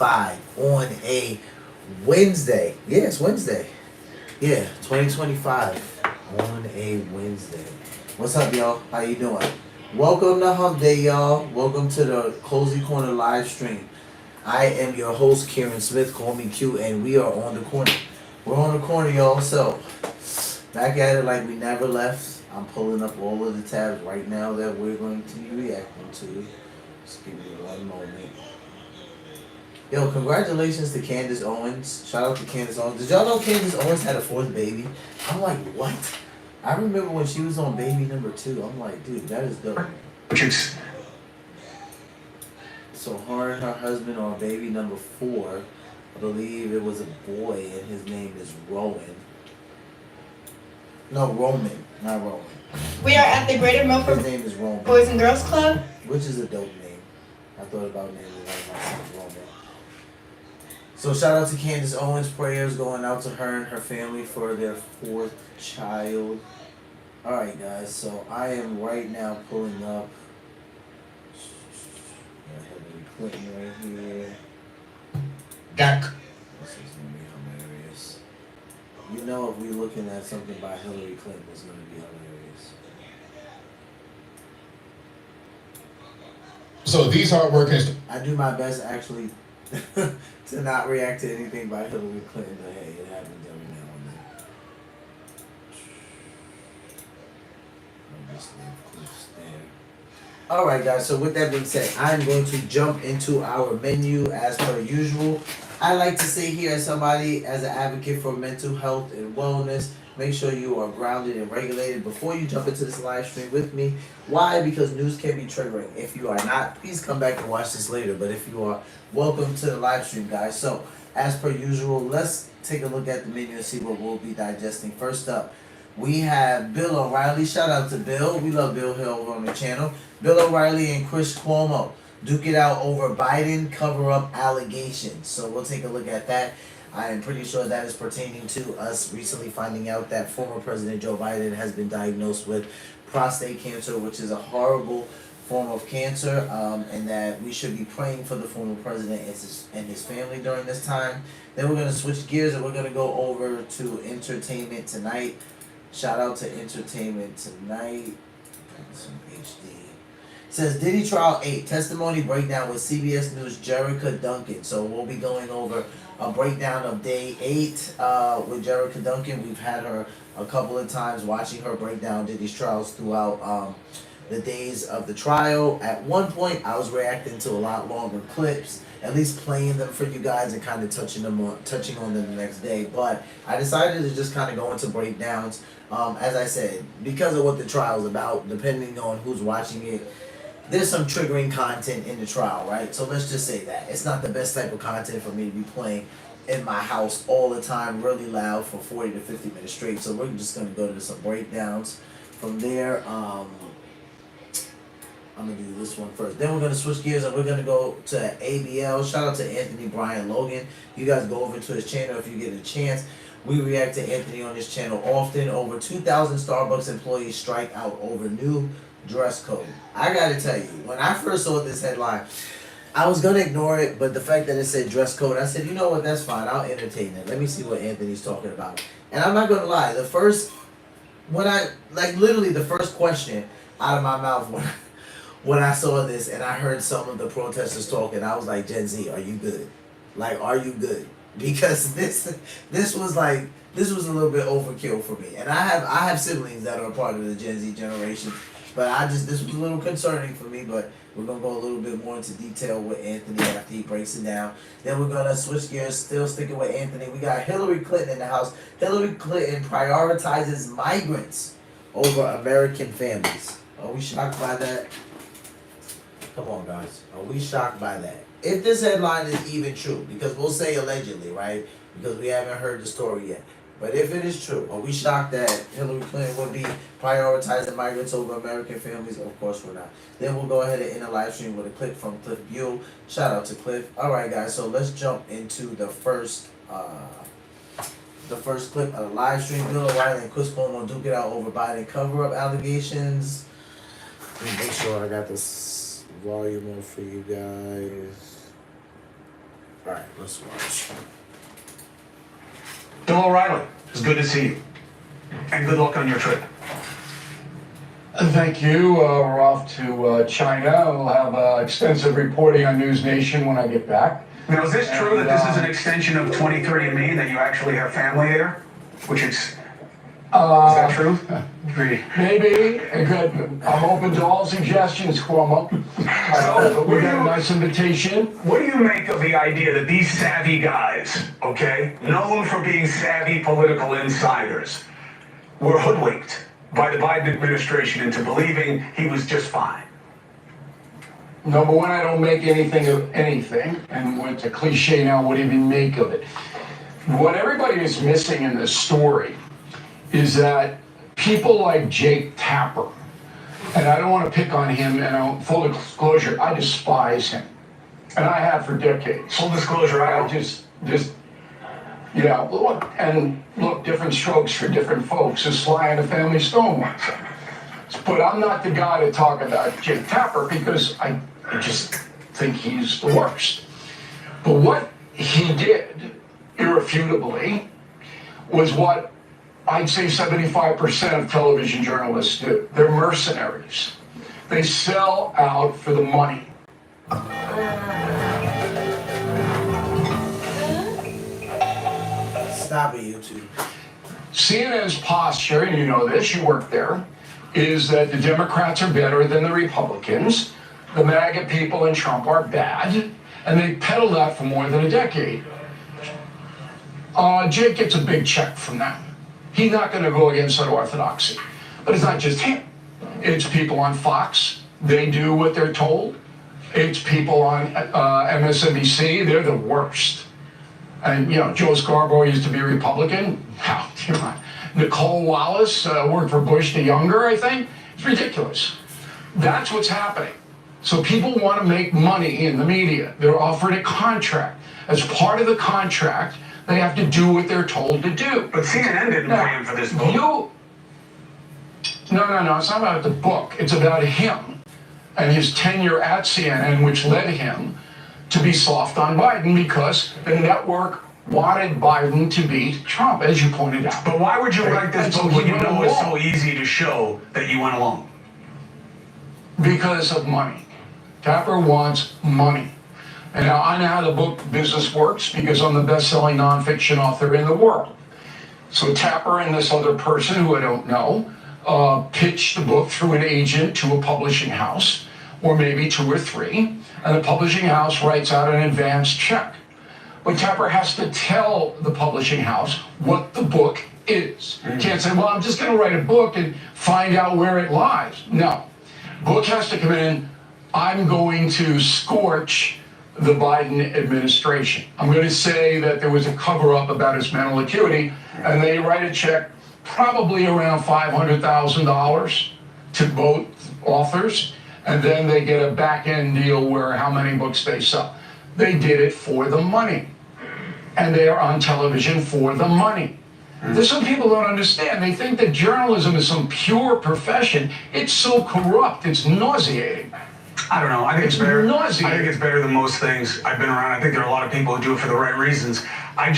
on a Wednesday. Yeah, it's Wednesday. Yeah, 2025 on a Wednesday. What's up, y'all? How you doing? Welcome to Hump Day, y'all. Welcome to the Cozy Corner live stream. I am your host, Kieran Smith. Call me Q, and we are on the corner. We're on the corner, y'all. So, back at it like we never left. I'm pulling up all of the tabs right now that we're going to be reacting to. Just give me one moment. Yo, congratulations to Candace Owens. Shout out to Candace Owens. Did y'all know Candace Owens had a fourth baby? I'm like, what? I remember when she was on baby number 2. I'm like, dude, that is dope. So her and her husband on baby number 4. I believe it was a boy, and his name is Rowan. No, Roman, not Rowan. We are at the Greater His Milford name is Roman, Boys and Girls Club. which is a dope name. I thought about naming one of my sons Roman. So shout out to Candace Owens. Prayers going out to her and her family for their 4th child. Alright guys, so I am right now pulling up Hilary Clinton right here. Jack. This is gonna be hilarious. You know, if we're looking at something by Hilary Clinton, it's gonna be hilarious. So these hard workers. I do my best actually to not react to anything by Hilary Clinton, but hey, it happens every now and then. I'll just leave clips there. Alright guys, so with that being said, I'm going to jump into our menu as per usual. I like to say here as somebody, as an advocate for mental health and wellness, make sure you are grounded and regulated before you jump into this live stream with me. Why? Because news can be triggering. If you are not, please come back and watch this later. But if you are, welcome to the live stream, guys. So, as per usual, let's take a look at the menu and see what we'll be digesting. First up, we have Bill O'Reilly. Shout out to Bill. We love Bill Hill over on the channel. Bill O'Reilly and Chris Cuomo duke it out over Biden cover-up allegations. So we'll take a look at that. I am pretty sure that is pertaining to us recently finding out that former President Joe Biden has been diagnosed with prostate cancer, which is a horrible form of cancer, and that we should be praying for the former president and his family during this time. Then we're going to switch gears and we're going to go over to Entertainment Tonight. Shout out to Entertainment Tonight. Some HD. Says Diddy Trial 8, testimony breakdown with CBS News' Jerica Duncan. So we'll be going over a breakdown of day 8 with Jerica Duncan. We've had her a couple of times, watching her break down Diddy's trials throughout the days of the trial. At one point, I was reacting to a lot longer clips, at least playing them for you guys and kind of touching on them the next day. But I decided to just kind of go into breakdowns. As I said, because of what the trial is about, depending on who's watching it, there's some triggering content in the trial, right? So let's just say that. It's not the best type of content for me to be playing in my house all the time, really loud for 40 to 50 minutes straight. So we're just going to go to some breakdowns. From there, I'm going to do this one first. Then we're going to switch gears and we're going to go to ABL. Shout out to Anthony Brian Logan. You guys go over to his channel if you get a chance. We react to Anthony on his channel often. Over 2,000 Starbucks employees strike out over new dress code. I gotta tell you, when I first saw this headline, I was gonna ignore it, but the fact that it said dress code, I said, you know what, that's fine, I'll entertain it. Let me see what Anthony's talking about. And I'm not gonna lie, the first question out of my mouth when I saw this and I heard some of the protesters talking, I was like, Gen Z, are you good? Like, are you good? Because this was a little bit overkill for me. And I have siblings that are part of the Gen Z generation. But this was a little concerning for me, but we're going to go a little bit more into detail with Anthony after he breaks it down. Then we're going to switch gears, still sticking with Anthony. We got Hilary Clinton in the house. Hilary Clinton prioritizes migrants over American families. Are we shocked by that? Come on, guys. Are we shocked by that? If this headline is even true, because we'll say allegedly, right? Because we haven't heard the story yet. But if it is true, are we shocked that Hillary Clinton would be prioritizing migrants over American families? Of course we're not. Then we'll go ahead and end the live stream with a clip from Cliff Buell. Shout out to Cliff. Alright guys, so let's jump into the first clip of the live stream. Bill O'Reilly and Chris Cuomo duke it out over Biden cover-up allegations. Let me make sure I got this volume on for you guys. Alright, let's watch. Bill O'Reilly, it's good to see you. And good luck on your trip. Thank you. We're off to China. We'll have extensive reporting on News Nation when I get back. Now, is this true that this is an extension of 23andMe and that you actually have family there? Which is that true? Maybe. Good. I'm open to all suggestions, Cuomo. So, We got a nice invitation. What do you make of the idea that these savvy guys, okay, known for being savvy political insiders, were hoodwinked by the Biden administration into believing he was just fine? Number one, I don't make anything of anything, and it's a cliche now, what do you make of it? What everybody is missing in this story is that people like Jake Tapper, and I don't want to pick on him, and full disclosure, I despise him, and I have for decades. Full disclosure, I I don't. just, yeah, look, different strokes for different folks. As Sly and the Family Stone once said. But I'm not the guy to talk about Jake Tapper because I just think he's the worst. But what he did, irrefutably, was what I'd say 75% of television journalists do. They're mercenaries. They sell out for the money. Stop it, YouTube. CNN's posture, and you know this, you work there, is that the Democrats are better than the Republicans, the MAGA people and Trump are bad, and they peddled that for more than a decade. Jake gets a big check from them. He's not going to go against that orthodoxy. But it's not just him. It's people on Fox. They do what they're told. It's people on MSNBC. They're the worst. And, Joe Scarborough used to be a Republican. How, come on. Nicole Wallace worked for Bush the Younger, I think. It's ridiculous. That's what's happening. So people want to make money in the media. They're offered a contract. As part of the contract, they have to do what they're told to do. But CNN didn't pay him for this book. No, it's not about the book. It's about him and his tenure at CNN, which led him to be soft on Biden because the network wanted Biden to beat Trump, as you pointed out. But why would you write this And book so when he you went know it's along. so easy to show that you went along? Because of money. Tapper wants money. And now I know how the book business works because I'm the best-selling nonfiction author in the world. So Tapper and this other person who I don't know pitched the book through an agent to a publishing house, or maybe two or three, and the publishing house writes out an advance check. But Tapper has to tell the publishing house what the book is. Can't say, well, I'm just going to write a book and find out where it lies. No. Book has to come in, I'm going to scorch the Biden administration. I'm going to say that there was a cover-up about his mental acuity, and they write a check probably around $500,000 to both authors, and then they get a back-end deal where how many books they sell. They did it for the money, and they are on television for the money. This is what people don't understand. They think that journalism is some pure profession. It's so corrupt, it's nauseating. I don't know. I think it's better. nauseating. I think it's better than most things I've been around. I think there are a lot of people who do it for the right reasons. I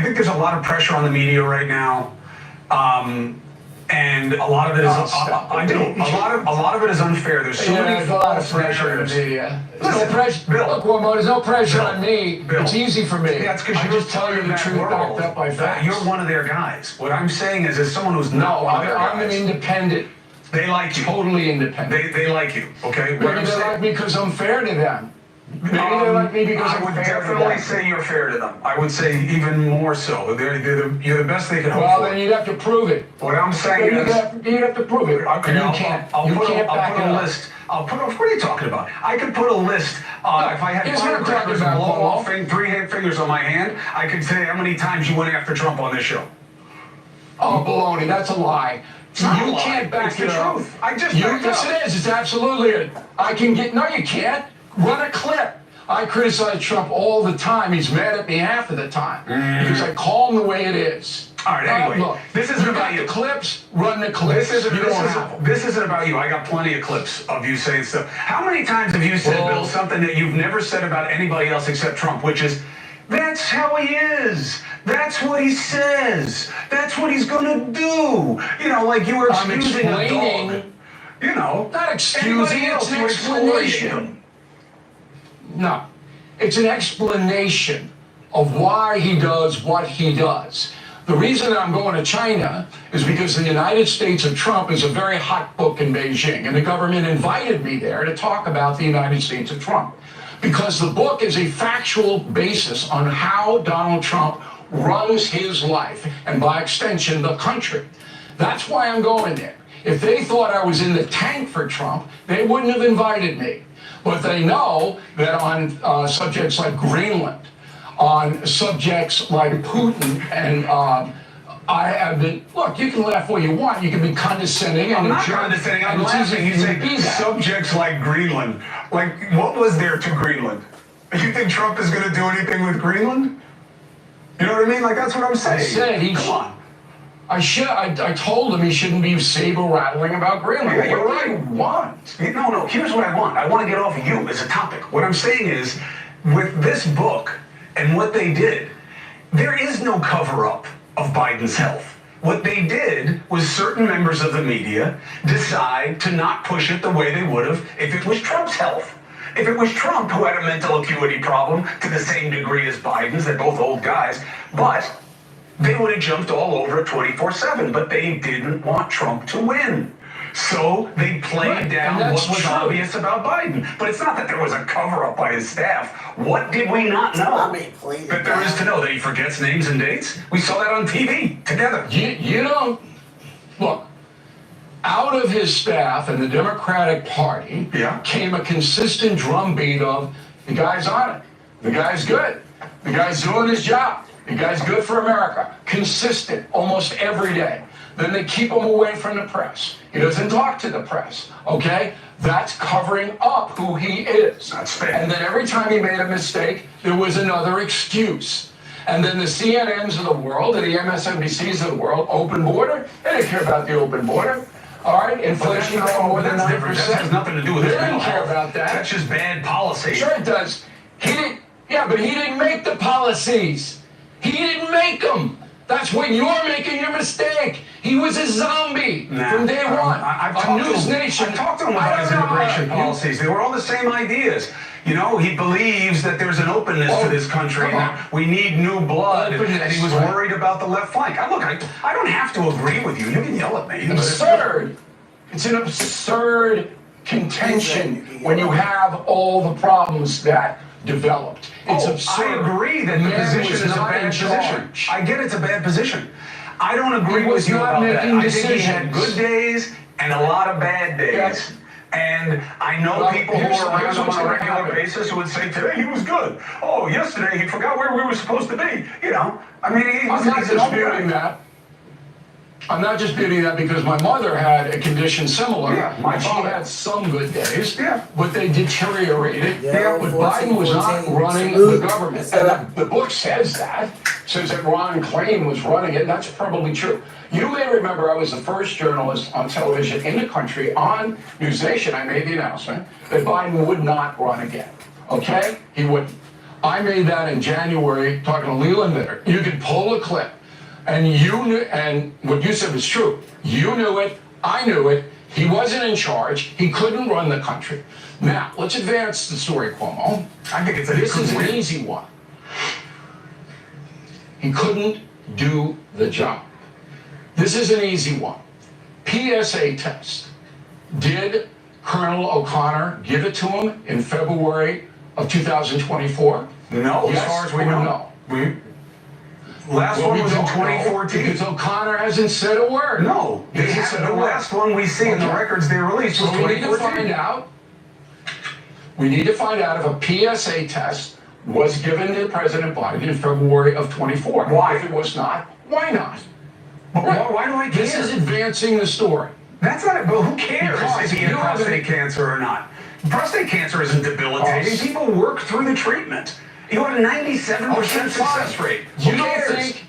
think there's a lot of pressure on the media right now. And a lot of it is, a lot of it is unfair. There's so many There's a lot of false pressure in the narratives. media. There's Listen, no pressure. Bill. Look, Cuomo, there's no pressure on me. Bill. It's easy for me. Yeah, it's because I you're just tell you part of the that truth world. backed up by facts. You're one of their guys. What I'm saying is, as someone who's not No, one of their I'm an guys, independent, they like you. totally independent. They like you. Okay. What Maybe I'm they saying- like me because I'm fair to them. Maybe they like me because I I'm would fair to definitely them. say you're fair to them. I would say even more so. You're the best they can hope Well, for. then you'd have to prove it. What I'm saying You'd is, have to prove it. okay, And you can't. You can't back it a up. list. What are you talking about? I could put a list. If I had Here's what I'm talking firecrackers about, and blow Paul. off three fingers on my hand, I could say how many times you went after Trump on this show. Oh, baloney, that's a lie. It's not a You lie. can't back It's it the up. truth. I just Yes, backed up. it is. It's absolutely it. I can get. No, you can't. Run a clip. I criticize Trump all the time. He's mad at me half of the time because I call him the way it is. All right, anyway, Look, this isn't you about got you. the clips, run the clips. You don't have them. This isn't about you. I got plenty of clips of you saying stuff. How many times have you said, Bill, something that you've never said about anybody else except Trump, which is, that's how he is. That's what he says. That's what he's going to do. You know, like you were excusing a dog. You know. Not excusing, it's an explanation. No. It's an explanation of why he does what he does. The reason that I'm going to China is because the United States of Trump is a very hot book in Beijing, and the government invited me there to talk about the United States of Trump. Because the book is a factual basis on how Donald Trump runs his life, and by extension, the country. That's why I'm going there. If they thought I was in the tank for Trump, they wouldn't have invited me. But they know that on subjects like Greenland, on subjects like Putin, and I have been, look, you can laugh all you want, you can be condescending. I'm not condescending, I'm laughing. You say subjects like Greenland. Like, what was there to Greenland? You think Trump is going to do anything with Greenland? You know what I mean? Like, that's what I'm saying. I said he Come on. I told him he shouldn't be saber rattling about Greenland. Yeah, you're what do you right. want? No, here's what I want. I want to get off of you as a topic. What I'm saying is, with this book and what they did, there is no cover-up of Biden's health. What they did was certain members of the media decide to not push it the way they would have if it was Trump's health. If it was Trump who had a mental acuity problem to the same degree as Biden's, they're both old guys, but they would have jumped all over it 24/7, but they didn't want Trump to win. So they played down what was obvious about Biden. But it's not that there was a cover-up by his staff. What did we not know that there is to know? That he forgets names and dates? We saw that on TV together. You don't, look, out of his staff and the Democratic Party came a consistent drumbeat of, the guy's on it, the guy's good, the guy's doing his job, the guy's good for America. Consistent, almost every day. Then they keep him away from the press. He doesn't talk to the press, okay? That's covering up who he is. That's fair. And then every time he made a mistake, there was another excuse. And then the CNNs of the world and the MSNBCs of the world, open border, they didn't care about the open border. All right, inflation going more than 9%. That has nothing to do with his They didn't mental care health. about that. That's just bad policy. Sure it does. But he didn't make the policies. He didn't make them. That's when you're making your mistake. He was a zombie from day one. I've talked to him about his immigration policies. They were all the same ideas. You know, he believes that there's an openness to this country, and that we need new blood, and he was worried about the left flank. Look, I don't have to agree with you. You can yell at me. Absurd. It's an absurd contention when you have all the problems that developed. It's absurd. I agree that the position is a bad position. I get it's a bad position. I don't agree with you about that. I think he had good days and a lot of bad days. Yes. And I know people who are around him on a regular basis who would say, today he was good. Oh, yesterday he forgot where we were supposed to be. You know, I mean, I'm not disputing that. I'm not disputing that because my mother had a condition similar. She had some good days, but they deteriorated. But Biden was not running the government. And the book says that. Says that Ron Klain was running it. That's probably true. You may remember I was the first journalist on television in the country on NewsNation. I made the announcement that Biden would not run again. Okay? He wouldn't. I made that in January talking to Leland Vitter. You could pull a clip. And you knew, and what you said was true. You knew it. I knew it. He wasn't in charge. He couldn't run the country. Now, let's advance the story, Cuomo. I think This is an easy one. He couldn't do the job. This is an easy one. PSA test. Did Colonel O'Connor give it to him in February of 2024? No, yes, as far as we know. No. Last one was in 2014. Because O'Connor hasn't said a word. No, the last one we see in the records they released was 2014. We need to find out if a PSA test was given to President Biden in February of 24. Why? If it was not, why not? But why do I care? This is advancing the story. That's not, but who cares Because if he had prostate cancer or not? Prostate cancer isn't debilitating. People work through the treatment. You had a 97% success rate. Who cares?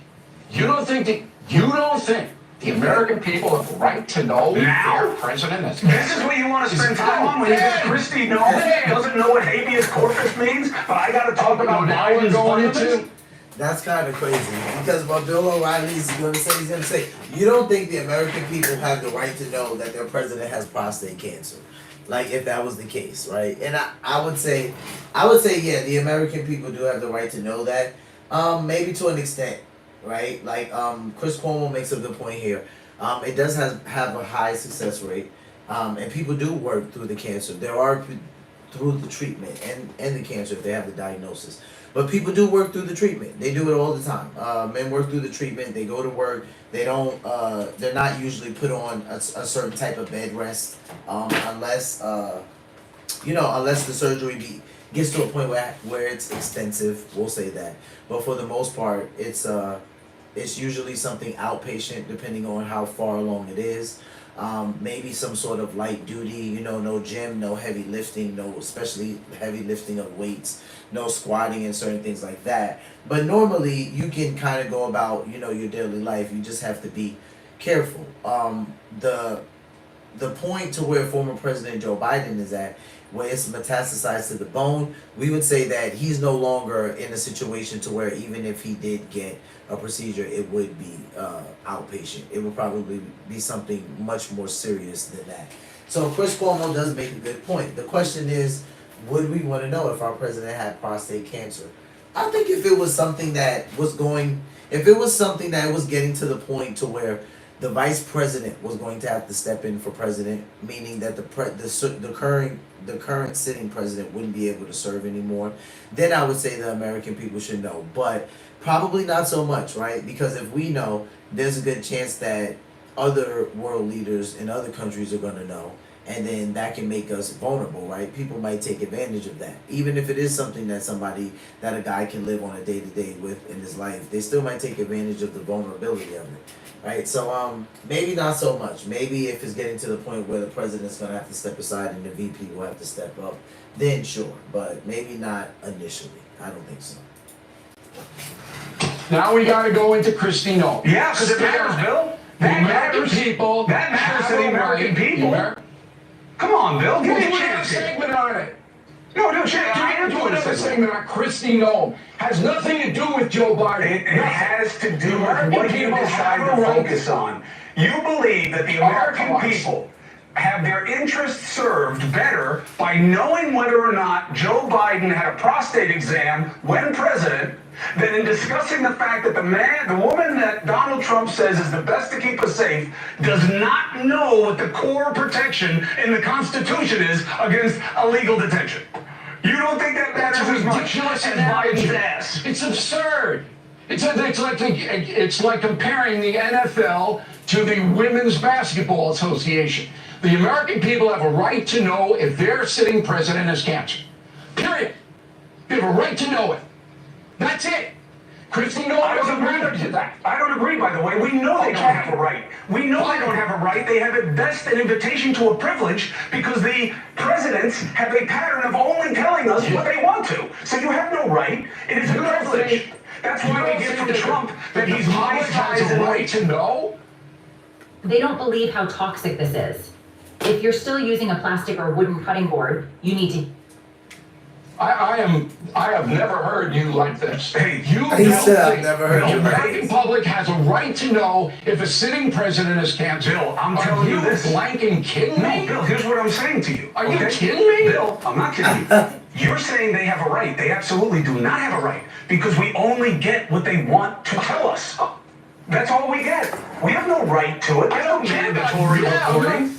You don't think You don't think the American people have a right to know Now? their president is This is what you want to spend time on when you get Christie doesn't know what habeas corpus means, but I got to talk about now we're Biden's going fundamentals? into. That's kind of crazy because what Bill O'Reilly's going to say, he's going to say, you don't think the American people have the right to know that their president has prostate cancer? Like if that was the case, right? And I would say, yeah, the American people do have the right to know that, maybe to an extent, right? Like Chris Cuomo makes a good point here. It does have a high success rate, and people do work through the cancer. There are through the treatment and the cancer if they have the diagnosis. But people do work through the treatment. They do it all the time. Men work through the treatment. They go to work. They don't. They're not usually put on a certain type of bed rest, unless unless the surgery gets to a point where it's extensive. We'll say that. But for the most part, it's usually something outpatient, depending on how far along it is. Maybe some sort of light duty, no gym, no heavy lifting, no especially heavy lifting of weights, no squatting and certain things like that. But normally you can kind of go about, your daily life. You just have to be careful. The point to where former President Joe Biden is at, where it's metastasized to the bone, we would say that he's no longer in a situation to where even if he did get a procedure, it would be outpatient. It would probably be something much more serious than that. So Chris Cuomo does make a good point. The question is, would we want to know if our president had prostate cancer? I think if it was something that was getting to the point to where the vice president was going to have to step in for president, meaning that the current sitting president wouldn't be able to serve anymore, then I would say the American people should know. But probably not so much, right? Because if we know, there's a good chance that other world leaders in other countries are going to know, and then that can make us vulnerable, right? People might take advantage of that. Even if it is something that a guy can live on a day-to-day with in his life, they still might take advantage of the vulnerability of it, right? So maybe not so much. Maybe if it's getting to the point where the president's going to have to step aside and the VP will have to step up, then sure. But maybe not initially. I don't think so. Now we got to go into Christie Nolan. Yeah, because it matters, Bill. That matters. People. That matters to the American people. Come on, Bill. Give me a chance here. Segment on it. No, chance. I am doing another segment on Christie Nolan. Has nothing to do with Joe Biden. It has to do with what you decide to focus on. You believe that the American people have their interests served better by knowing whether or not Joe Biden had a prostate exam when president than in discussing the fact that the woman that Donald Trump says is the best to keep us safe does not know what the core protection in the Constitution is against illegal detention. You don't think that matters as much as Biden's ass? It's absurd. It's like comparing the NFL to the Women's Basketball Association. The American people have a right to know if their sitting president has cancer. Period. They have a right to know it. That's it. Christie Nolan doesn't agree to that. I don't agree, by the way. We know they don't have a right. We know they don't have a right. They have at best an invitation to a privilege because the presidents have a pattern of only telling us what they want to. So you have no right. It is a privilege. That's why we get from Trump that he's my size and right to know. They don't believe how toxic this is. If you're still using a plastic or wooden cutting board, you need to. I have never heard you like this. Hey, you He don't said I've think never heard the you like American this. public has a right to know if a sitting president has cancer. Bill, I'm telling you this. Are you blanking kidding me? No, Bill, here's what I'm saying to you. Are you kidding me? Bill, I'm not kidding you. You're saying they have a right. They absolutely do not have a right because we only get what they want to tell us. That's all we get. We have no right to it. There's no mandatory reporting.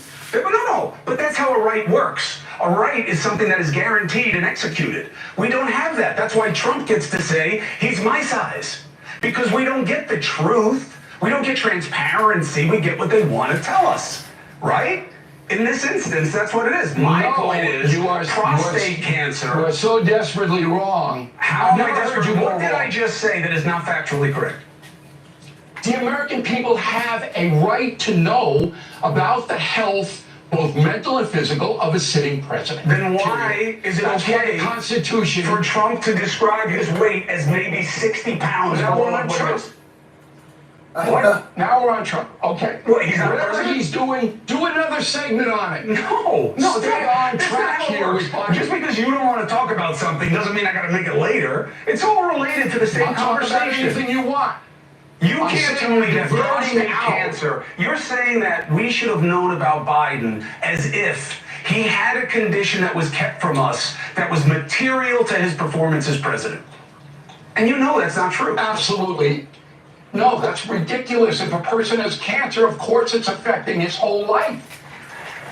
But that's how a right works. A right is something that is guaranteed and executed. We don't have that. That's why Trump gets to say he's my size. Because we don't get the truth. We don't get transparency. We get what they want to tell us. Right? In this instance, that's what it is. My point is prostate cancer. You are so desperately wrong. How am I desperate? What did I just say that is not factually correct? The American people have a right to know about the health, both mental and physical, of a sitting president. Then why is it That's what okay the Constitution for Trump to describe his weight as maybe 60 pounds? Is that going what up I'm with true? What? Now we're on Trump. Okay. What, he's not Whatever president? he's doing, do another segment on it. No, Stay on that's track not how it here works. with Biden. Just because you don't want to talk about something doesn't mean I got to make it later. It's all related to the same I'll talk about conversation. anything you want. You I'm can't saying tell me that diverting prostate out. cancer. You're saying that we should have known about Biden as if he had a condition that was kept from us that was material to his performance as president. And you know that's not true. Absolutely. No, that's ridiculous. If a person has cancer, of course it's affecting his whole life.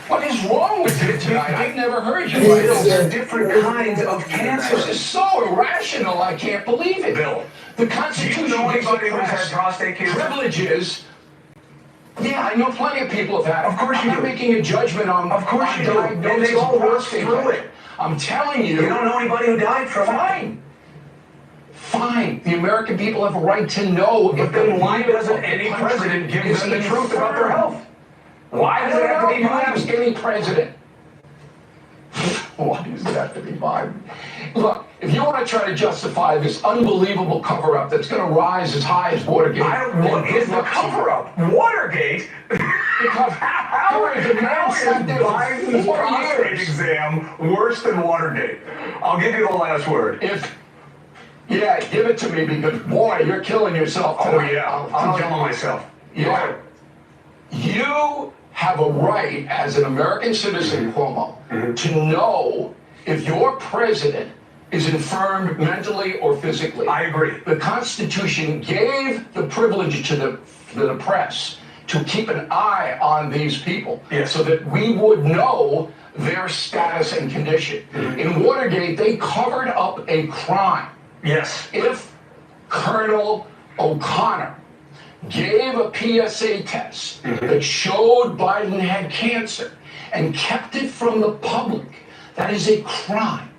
What is wrong with you tonight? I've never heard you. Bill, there are different kinds of cancer. This is so irrational, I can't believe it. Bill, The do Constitution you know gives the anybody who's had press prostate cancer? privileges. Yeah, I know plenty of people have had it. Of course you I'm not do. making a judgment on Of course you do. And diagnosis they've all of worked prostate through cancer. it. I'm telling you. You don't know anybody who died from it? Fine. Fine. The American people have a right to know. But then why doesn't any president give them the truth about their health? Why does it have to be You ask Biden? any president. Why does it have to be Biden? Look, if you want to try to justify this unbelievable cover-up that's going to rise as high as Watergate, What is the cover-up? Watergate? Because How the man how sat is there for Biden's 4 prostate years. exam worse than Watergate? I'll give you the last word. Yeah, give it to me because boy, you're killing yourself. Oh tonight. yeah, I'm killing myself. Yeah. You have a right as an American citizen, Cuomo, to know if your president is infirmed mentally or physically. I agree. The Constitution gave the privilege to the press to keep an eye on these people, Yes. so that we would know their status and condition. In Watergate, they covered up a crime. Yes. If Colonel O'Connor gave a PSA test that showed Biden had cancer and kept it from the public, that is a crime.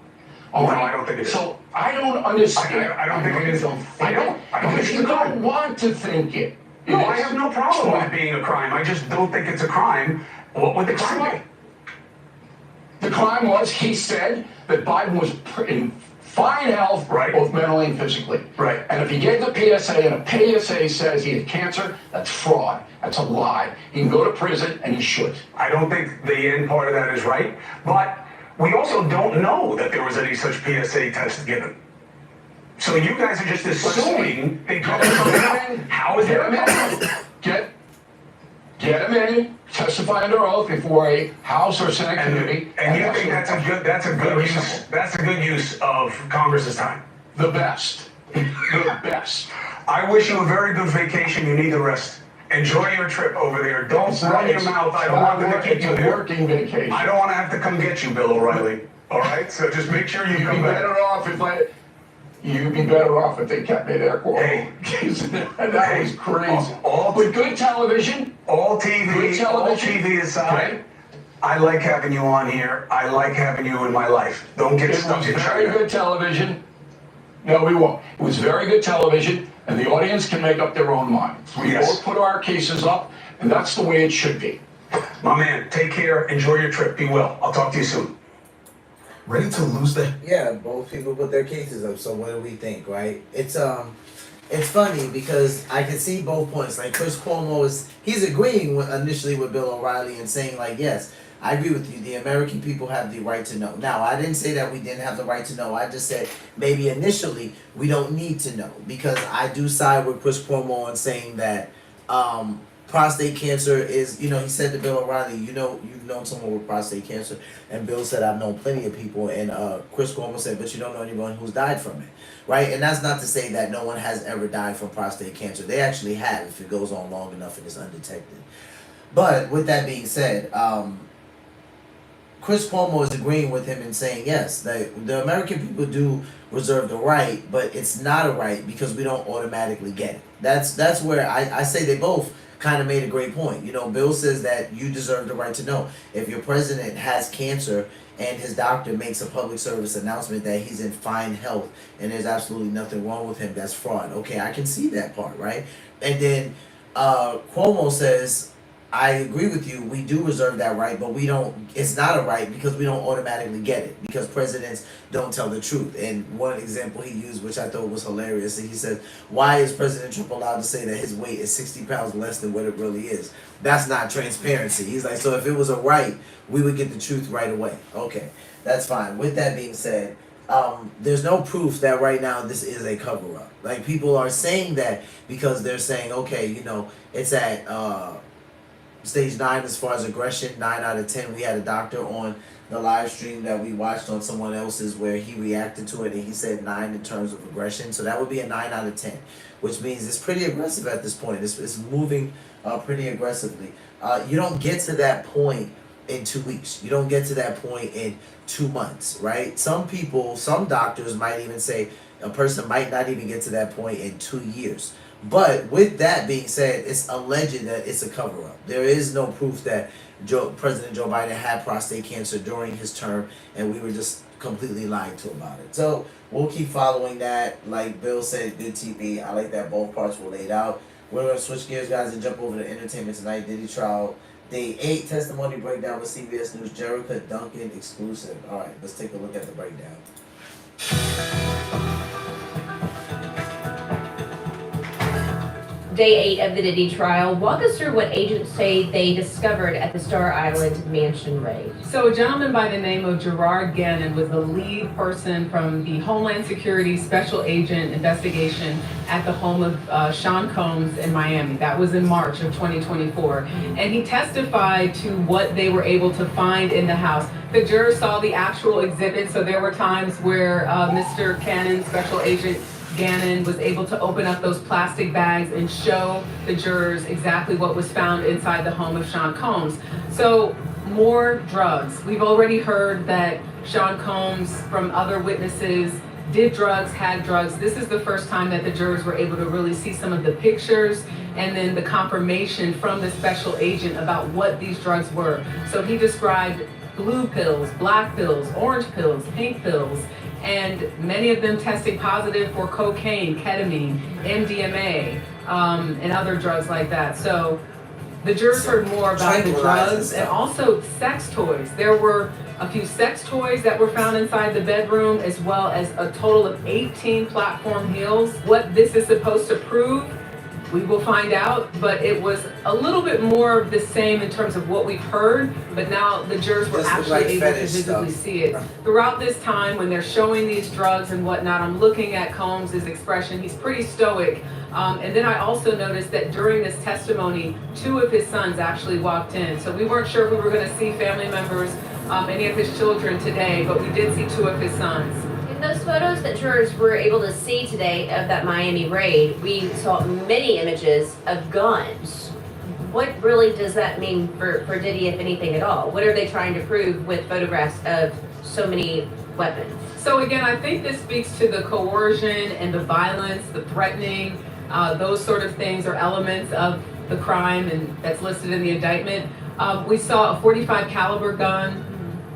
All No, right? I don't think it is. So I don't understand. I don't think it is. Don't think I don't think because it's you a crime. don't want to think it. No, It I is. have no problem with it being a crime. I just don't think it's a crime. What would the crime be? The crime was he said that Biden was in fine health, Right. both mentally and physically. Right. And if he gave the PSA and a PSA says he had cancer, that's fraud. That's a lie. He can go to prison and he should. I don't think the end part of that is right, but we also don't know that there was any such PSA test given. So you guys are just assuming they covered something up. How is that possible? Get him in, testify under oath before a House or Senate committee. And you think that's a good Very use? simple. That's a good use of Congress's time. The best. The best. I wish you a very good vacation. You need the rest. Enjoy your trip over there. Don't run your mouth. I don't want them to keep It's you a there. working vacation. I don't want to have to come get you, Bill O'Reilly. All right? So just make sure you You'd be come back. better off if they kept me there, Cuomo. Hey. That was crazy. With good television. All Good TV, all television. TV aside, Okay. I like having you on here. I like having you in my life. Don't get It stuck was in very China. good television. No, we won't. It was very good television, and the audience can make up their own minds. We Yes. both put our cases up, and that's the way it should be. My man, take care. Enjoy your trip. Be well. I'll talk to you soon. Ready to lose the Yeah, both people put their cases up. So what do we think, right? It's funny because I can see both points. Like Chris Cuomo he's agreeing initially with Bill O'Reilly and saying like, yes, I agree with you. The American people have the right to know. Now, I didn't say that we didn't have the right to know. I just said maybe initially we don't need to know, because I do side with Chris Cuomo in saying that prostate cancer is, he said to Bill O'Reilly, you've known someone with prostate cancer, and Bill said, I've known plenty of people, and Chris Cuomo said, but you don't know anyone who's died from it, right? And that's not to say that no one has ever died from prostate cancer. They actually have, if it goes on long enough and is undetected. But with that being said, Chris Cuomo is agreeing with him and saying, yes, the American people do reserve the right, but it's not a right because we don't automatically get it. That's where I say they both kind of made a great point. Bill says that you deserve the right to know. If your president has cancer and his doctor makes a public service announcement that he's in fine health and there's absolutely nothing wrong with him, that's fraud. Okay, I can see that part, right? And then Cuomo says, I agree with you. We do reserve that right, but we don't. It's not a right because we don't automatically get it because presidents don't tell the truth. And one example he used, which I thought was hilarious, he said, "Why is President Trump allowed to say that his weight is 60 pounds less than what it really is? That's not transparency." He's like, "So if it was a right, we would get the truth right away." Okay, that's fine. With that being said, there's no proof that right now this is a cover up. Like people are saying that because they're saying, okay, it's at stage 9 as far as aggression, 9 out of 10. We had a doctor on the live stream that we watched on someone else's where he reacted to it and he said 9 in terms of aggression. So that would be a 9 out of 10, which means it's pretty aggressive at this point. It's moving pretty aggressively. You don't get to that point in 2 weeks. You don't get to that point in 2 months, right? Some doctors might even say a person might not even get to that point in 2 years. But with that being said, it's alleged that it's a cover-up. There is no proof that President Joe Biden had prostate cancer during his term, and we were just completely lied to about it. So we'll keep following that. Like Bill said, good TV. I like that both parts were laid out. We're going to switch gears, guys, and jump over to Entertainment Tonight. Diddy Trial, Day 8 testimony breakdown with CBS News. Jerica Duncan exclusive. All right, let's take a look at the breakdown. Day 8 of the Diddy trial. Walk us through what agents say they discovered at the Star Island mansion raid. So a gentleman by the name of Gerard Gannon was the lead person from the Homeland Security Special Agent investigation at the home of Sean Combs in Miami. That was in March of 2024. And he testified to what they were able to find in the house. The jurors saw the actual exhibit, so there were times where Mr. Cannon, Special Agent Gannon, was able to open up those plastic bags and show the jurors exactly what was found inside the home of Sean Combs. So more drugs. We've already heard that Sean Combs, from other witnesses, did drugs, had drugs. This is the first time that the jurors were able to really see some of the pictures and then the confirmation from the special agent about what these drugs were. So he described blue pills, black pills, orange pills, pink pills, and many of them testing positive for cocaine, ketamine, MDMA, and other drugs like that. So the jurors heard more about the drugs and also sex toys. There were a few sex toys that were found inside the bedroom, as well as a total of 18 platform heels. What this is supposed to prove, we will find out, but it was a little bit more of the same in terms of what we've heard, but now the jurors were actually able to visibly see it. Throughout this time, when they're showing these drugs and whatnot, I'm looking at Combs' expression. He's pretty stoic. And then I also noticed that during this testimony, 2 of his sons actually walked in. So we weren't sure if we were going to see family members, any of his children today, but we did see 2 of his sons. Those photos that jurors were able to see today of that Miami raid, we saw many images of guns. What really does that mean for Diddy, if anything at all? What are they trying to prove with photographs of so many weapons? So again, I think this speaks to the coercion and the violence, the threatening, those sort of things are elements of the crime, and that's listed in the indictment. We saw a .45 caliber gun.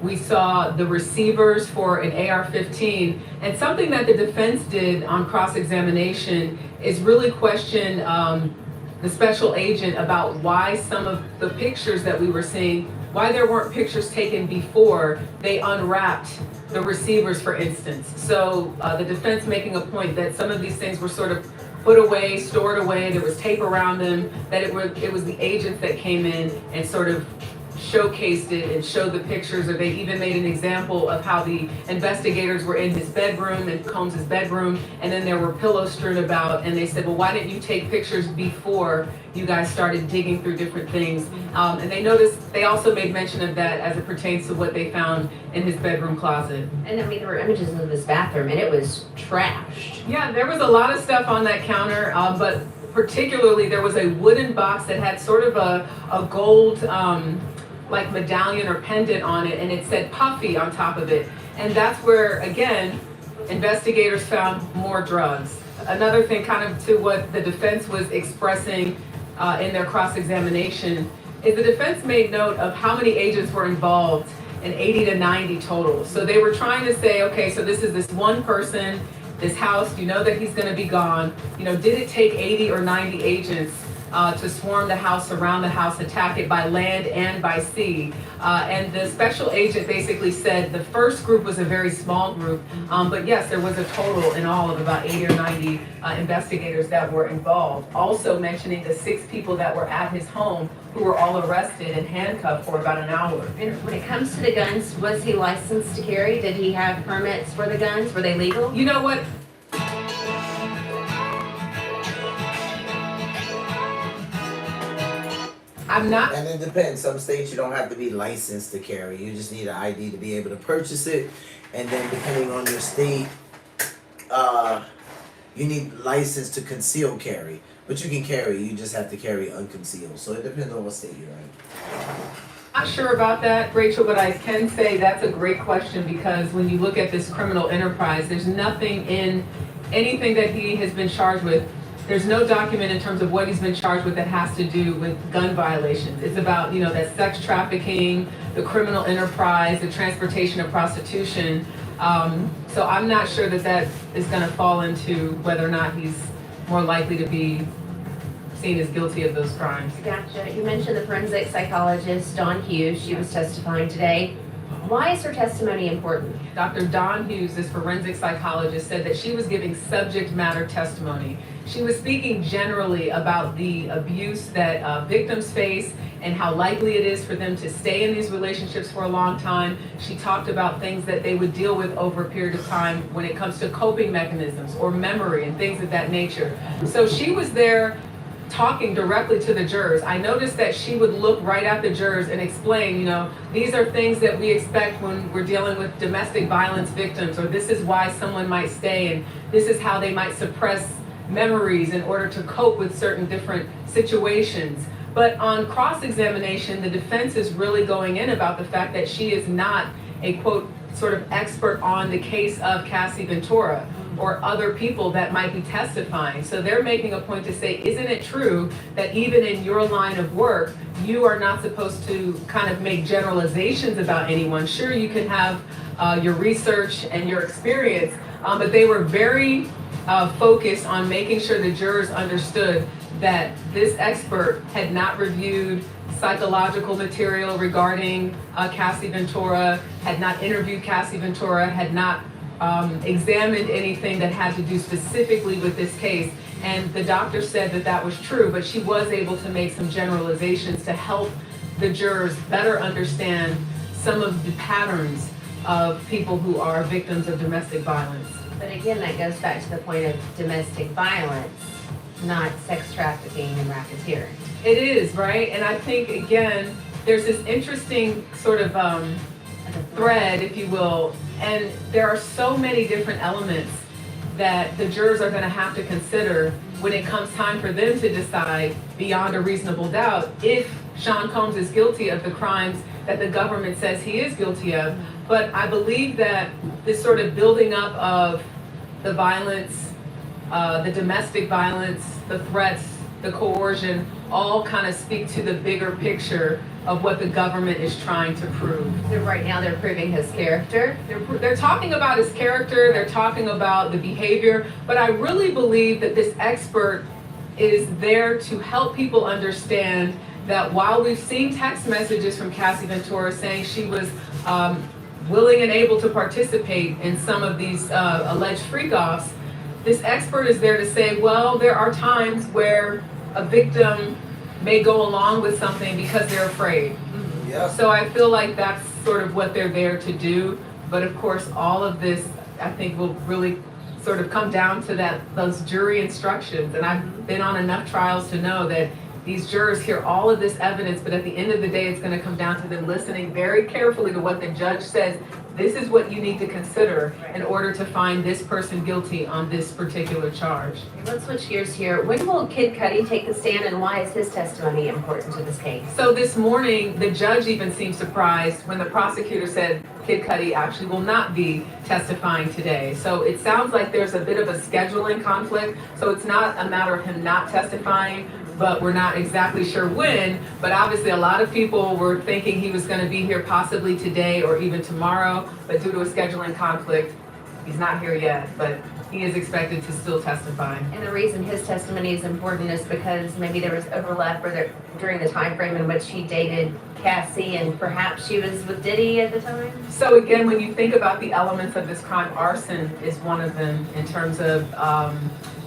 We saw the receivers for an AR-15, and something that the defense did on cross-examination is really question the special agent about why some of the pictures that we were seeing, why there weren't pictures taken before they unwrapped the receivers, for instance. So the defense making a point that some of these things were sort of put away, stored away, there was tape around them, that it was the agents that came in and sort of showcased it and showed the pictures, or they even made an example of how the investigators were in his bedroom, in Combs' bedroom, and then there were pillows strewn about, and they said, well, why didn't you take pictures before you guys started digging through different things? And they also made mention of that as it pertains to what they found in his bedroom closet. And I mean, there were images of his bathroom, and it was trashed. Yeah, there was a lot of stuff on that counter, but particularly there was a wooden box that had sort of a gold, like medallion or pendant on it, and it said Puffy on top of it. And that's where, again, investigators found more drugs. Another thing, kind of to what the defense was expressing in their cross-examination, is the defense made note of how many agents were involved in 80 to 90 total. So they were trying to say, okay, so this is this one person, this house, you know that he's going to be gone. You know, did it take 80 or 90 agents to swarm the house, surround the house, attack it by land and by sea. And the special agent basically said the first group was a very small group, but yes, there was a total in all of about 80 or 90 investigators that were involved. Also mentioning the 6 people that were at his home who were all arrested and handcuffed for about an hour. And when it comes to the guns, was he licensed to carry? Did he have permits for the guns? Were they legal? You know what? I'm not. And it depends. Some states you don't have to be licensed to carry. You just need an ID to be able to purchase it. And then depending on your state, you need license to conceal carry. But you can carry. You just have to carry unconcealed. So it depends on what state you're in. Not sure about that, Rachel, but I can say that's a great question because when you look at this criminal enterprise, there's nothing in anything that he has been charged with. There's no document in terms of what he's been charged with that has to do with gun violations. It's about, that sex trafficking, the criminal enterprise, the transportation of prostitution. So I'm not sure that is going to fall into whether or not he's more likely to be seen as guilty of those crimes. Gotcha. You mentioned the forensic psychologist, Dawn Hughes. She was testifying today. Why is her testimony important? Dr. Dawn Hughes, this forensic psychologist, said that she was giving subject matter testimony. She was speaking generally about the abuse that victims face and how likely it is for them to stay in these relationships for a long time. She talked about things that they would deal with over a period of time when it comes to coping mechanisms or memory and things of that nature. So she was there talking directly to the jurors. I noticed that she would look right at the jurors and explain, these are things that we expect when we're dealing with domestic violence victims, or this is why someone might stay, and this is how they might suppress memories in order to cope with certain different situations. But on cross-examination, the defense is really going in about the fact that she is not a, quote, sort of expert on the case of Cassie Ventura or other people that might be testifying. So they're making a point to say, isn't it true that even in your line of work, you are not supposed to kind of make generalizations about anyone? Sure, you can have your research and your experience, but they were very focused on making sure the jurors understood that this expert had not reviewed psychological material regarding Cassie Ventura, had not interviewed Cassie Ventura, had not examined anything that had to do specifically with this case. And the doctor said that was true, but she was able to make some generalizations to help the jurors better understand some of the patterns of people who are victims of domestic violence. But again, that goes back to the point of domestic violence, not sex trafficking and racketeering. It is, right? And I think, again, there's this interesting sort of thread, if you will, and there are so many different elements that the jurors are going to have to consider when it comes time for them to decide beyond a reasonable doubt if Sean Combs is guilty of the crimes that the government says he is guilty of. But I believe that this sort of building up of the violence, the domestic violence, the threats, the coercion, all kind of speak to the bigger picture of what the government is trying to prove. So right now they're proving his character. They're talking about his character, they're talking about the behavior, but I really believe that this expert is there to help people understand that while we've seen text messages from Cassie Ventura saying she was willing and able to participate in some of these alleged freak-offs, this expert is there to say, well, there are times where a victim may go along with something because they're afraid. Yeah. So I feel like that's sort of what they're there to do. But of course, all of this, I think, will really sort of come down to those jury instructions. And I've been on enough trials to know that these jurors hear all of this evidence, but at the end of the day, it's going to come down to them listening very carefully to what the judge says. This is what you need to consider in order to find this person guilty on this particular charge. Let's switch gears here. When will Kid Cudi take the stand, and why is his testimony important to this case? So this morning, the judge even seemed surprised when the prosecutor said Kid Cudi actually will not be testifying today. So it sounds like there's a bit of a scheduling conflict. So it's not a matter of him not testifying, but we're not exactly sure when. But obviously a lot of people were thinking he was going to be here possibly today or even tomorrow, but due to a scheduling conflict, He's not here yet, but he is expected to still testify. And the reason his testimony is important is because maybe there was overlap during the time frame in which he dated Cassie, and perhaps she was with Diddy at the time. So again, when you think about the elements of this crime, arson is one of them in terms of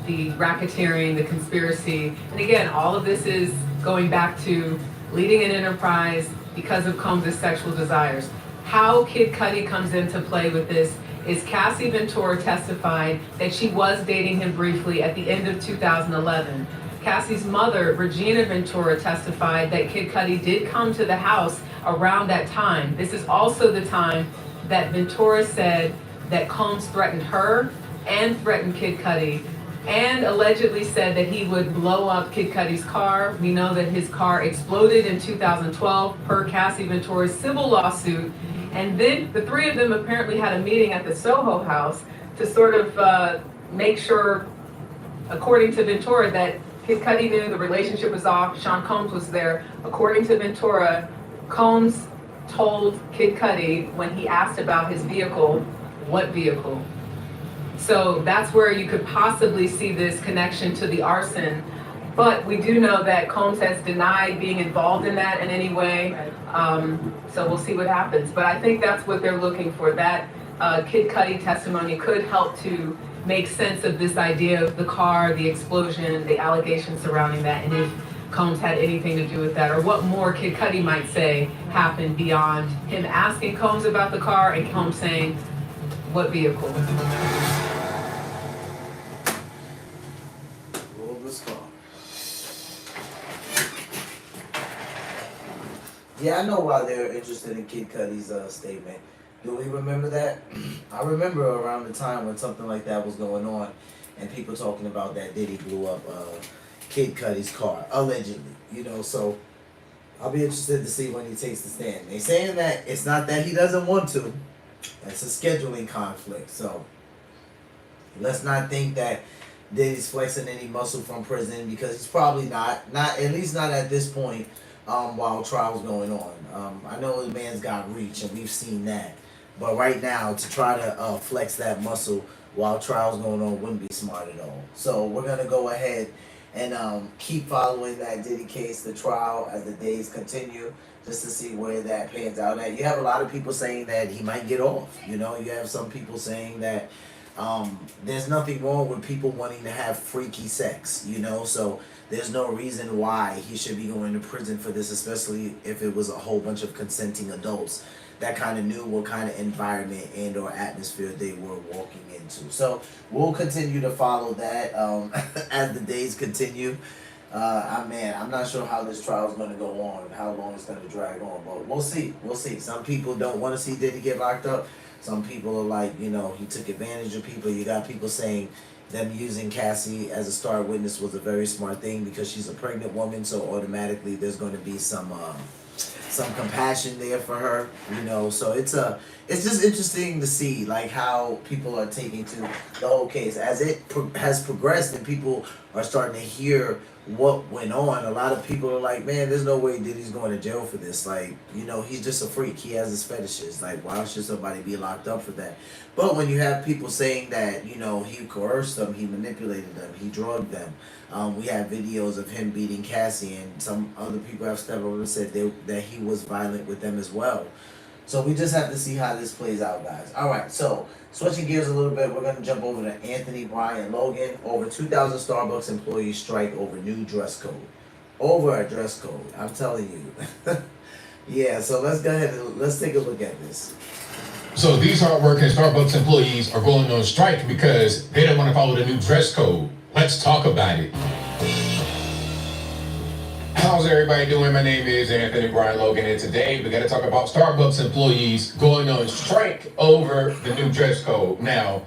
the racketeering, the conspiracy. And again, all of this is going back to leading an enterprise because of Combs' sexual desires. How Kid Cudi comes into play with this is Cassie Ventura testified that she was dating him briefly at the end of 2011. Cassie's mother, Regina Ventura, testified that Kid Cudi did come to the house around that time. This is also the time that Ventura said that Combs threatened her and threatened Kid Cudi, and allegedly said that he would blow up Kid Cudi's car. We know that his car exploded in 2012 per Cassie Ventura's civil lawsuit. And then the three of them apparently had a meeting at the Soho house to sort of make sure, according to Ventura, that Kid Cudi knew the relationship was off. Sean Combs was there. According to Ventura, Combs told Kid Cudi when he asked about his vehicle, what vehicle? So that's where you could possibly see this connection to the arson. But we do know that Combs has denied being involved in that in any way. So we'll see what happens. But I think that's what they're looking for. That Kid Cudi testimony could help to make sense of this idea of the car, the explosion, the allegations surrounding that, and if Combs had anything to do with that, or what more Kid Cudi might say happened beyond him asking Combs about the car and Combs saying, what vehicle? Yeah, I know why they're interested in Kid Cudi's statement. Do we remember that? I remember around the time when something like that was going on and people talking about that Diddy blew up Kid Cudi's car, allegedly. You know, so I'll be interested to see when he takes the stand. They're saying that it's not that he doesn't want to. It's a scheduling conflict. So let's not think that Diddy's flexing any muscle from prison, because he's probably not at least not at this point. While trial's going on. I know the man's got reach, and we've seen that. But right now, to try to flex that muscle while trial's going on wouldn't be smart at all. So we're going to go ahead and keep following that Diddy case, the trial, as the days continue, just to see where that pans out at. You have a lot of people saying that he might get off. You know, you have some people saying that there's nothing wrong with people wanting to have freaky sex, you know, so there's no reason why he should be going to prison for this, especially if it was a whole bunch of consenting adults that kind of knew what kind of environment and or atmosphere they were walking into. So we'll continue to follow that as the days continue. I'm not sure how this trial is going to go on, how long it's going to drag on, but we'll see. Some people don't want to see Diddy get locked up. Some people are like, you know, he took advantage of people. You got people saying them using Cassie as a star witness was a very smart thing because she's a pregnant woman, so automatically there's going to be some compassion there for her, you know. So it's just interesting to see like how people are taking to the whole case as it has progressed, and people are starting to hear what went on. A lot of people are like, man, there's no way Diddy's going to jail for this. Like, you know, he's just a freak. He has his fetishes. Like, why should somebody be locked up for that? But when you have people saying that, you know, he coerced them, he manipulated them, he drugged them. We have videos of him beating Cassie, and some other people have stepped over and said that he was violent with them as well. So we just have to see how this plays out, guys. All right, so switching gears a little bit, we're going to jump over to Anthony Bryan Logan. Over 2,000 Starbucks employees strike over new dress code. Over a dress code, I'm telling you. Yeah, so let's go ahead and let's take a look at this. So these hardworking Starbucks employees are going on strike because they don't want to follow the new dress code. Let's talk about it. How's everybody doing? My name is Anthony Bryan Logan, and today we got to talk about Starbucks employees going on strike over the new dress code. Now,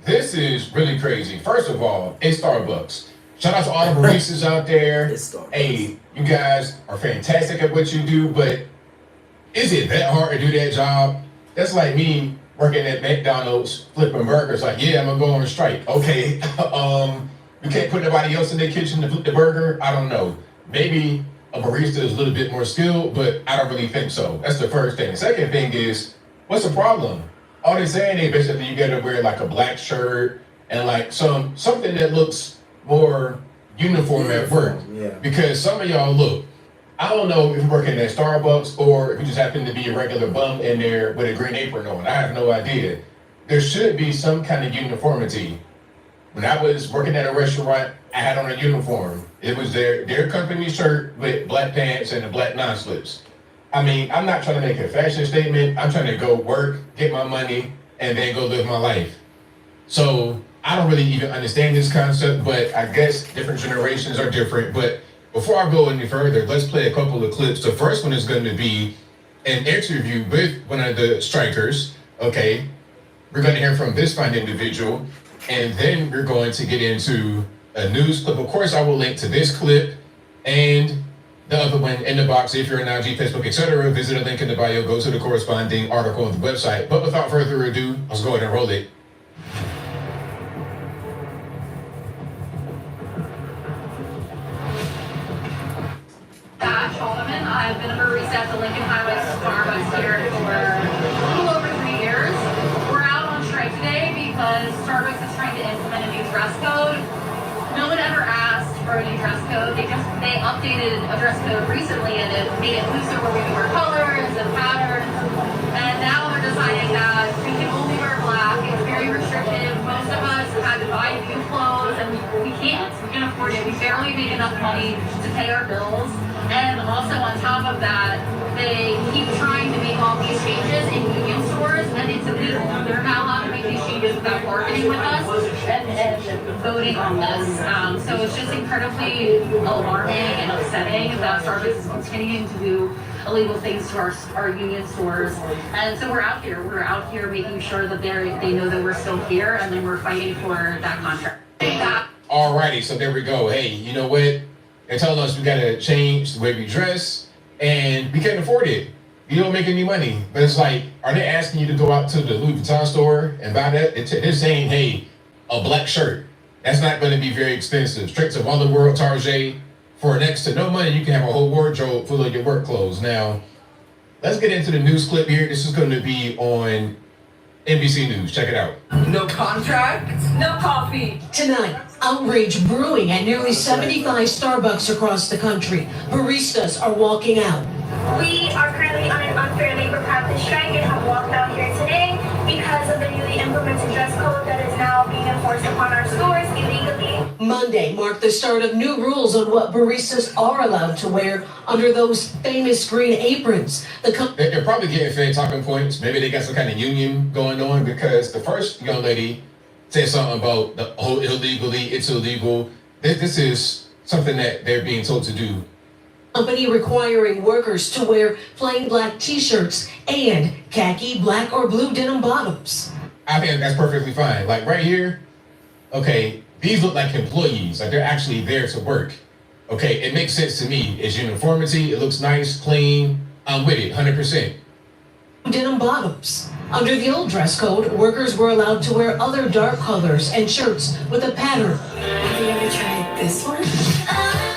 this is really crazy. First of all, it's Starbucks. Shout out to all the baristas out there. Hey, you guys are fantastic at what you do, but is it that hard to do that job? That's like me working at McDonald's flipping burgers. Like, yeah, I'm gonna go on strike. Okay, you can't put nobody else in their kitchen to flip the burger. I don't know. Maybe a barista is a little bit more skilled, but I don't really think so. That's the first thing. The second thing is, what's the problem? all they're saying is basically you gotta wear like a black shirt and like something that looks more uniform at work. Yeah. Because some of y'all look, I don't know if you're working at Starbucks or if you just happen to be a regular bum in there with a green apron on. I have no idea. There should be some kind of uniformity. When I was working at a restaurant, I had on a uniform. It was their company shirt with black pants and the black non-slips. I mean, I'm not trying to make a fashion statement. I'm trying to go work, get my money, and then go live my life. So I don't really even understand this concept, but I guess different generations are different. But before I go any further, let's play a couple of clips. The first one is going to be an interview with one of the strikers. Okay, we're going to hear from this fine individual, and then we're going to get into a news clip. Of course, I will link to this clip and the other one in the box. If you're on IG, Facebook, etc., visit the link in the bio, go to the corresponding article on the website. But without further ado, let's go ahead and roll it. I've been a barista at the Lincoln Highway Starbucks here for a little over 3 years. We're out on strike today because Starbucks is trying to implement a new dress code. No one ever asked for a new dress code. They updated a dress code recently and it made it looser where we can wear colors and patterns. And now they're deciding that we can only wear black. It's very restrictive. Most of us had to buy new clothes and we can't. We can't afford it. We barely make enough money to pay our bills. And also on top of that, they keep trying to make all these changes in union stores, and it's illegal. They're not allowed to make these changes without bargaining with us and voting on this. So it's just incredibly alarming and upsetting that Starbucks is continuing to do illegal things to our union stores. And so we're out here. We're out here making sure that they know that we're still here, and then we're fighting for that contract. Alrighty, so there we go. Hey, you know what? They're telling us we gotta change the way we dress, and we can't afford it. You don't make any money. But it's like, are they asking you to go out to the Louis Vuitton store and buy that? They're saying, hey, a black shirt. That's not gonna be very expensive. Straight to Wonder World, Target, for next to no money, you can have a whole wardrobe full of your work clothes. Now, let's get into the news clip here. This is gonna be on NBC News. Check it out. No contract, no coffee. Tonight, outrage brewing at nearly 75 Starbucks across the country. Baristas are walking out. We are currently on an unfair labor practice strike and have walked out here today because of the newly implemented dress code that is now being enforced upon our stores illegally. Monday marked the start of new rules on what baristas are allowed to wear under those famous green aprons. They're probably getting fair talking points. Maybe they got some kind of union going on, because the first young lady said something about the whole illegally, it's illegal. This is something that they're being told to do. Company requiring workers to wear plain black t-shirts and khaki, black, or blue denim bottoms. I think that's perfectly fine. Like right here, okay, these look like employees, like they're actually there to work. Okay, it makes sense to me. It's uniformity, it looks nice, clean. I'm with it, 100%. Denim bottoms. Under the old dress code, workers were allowed to wear other dark colors and shirts with a pattern. Have you ever tried this one?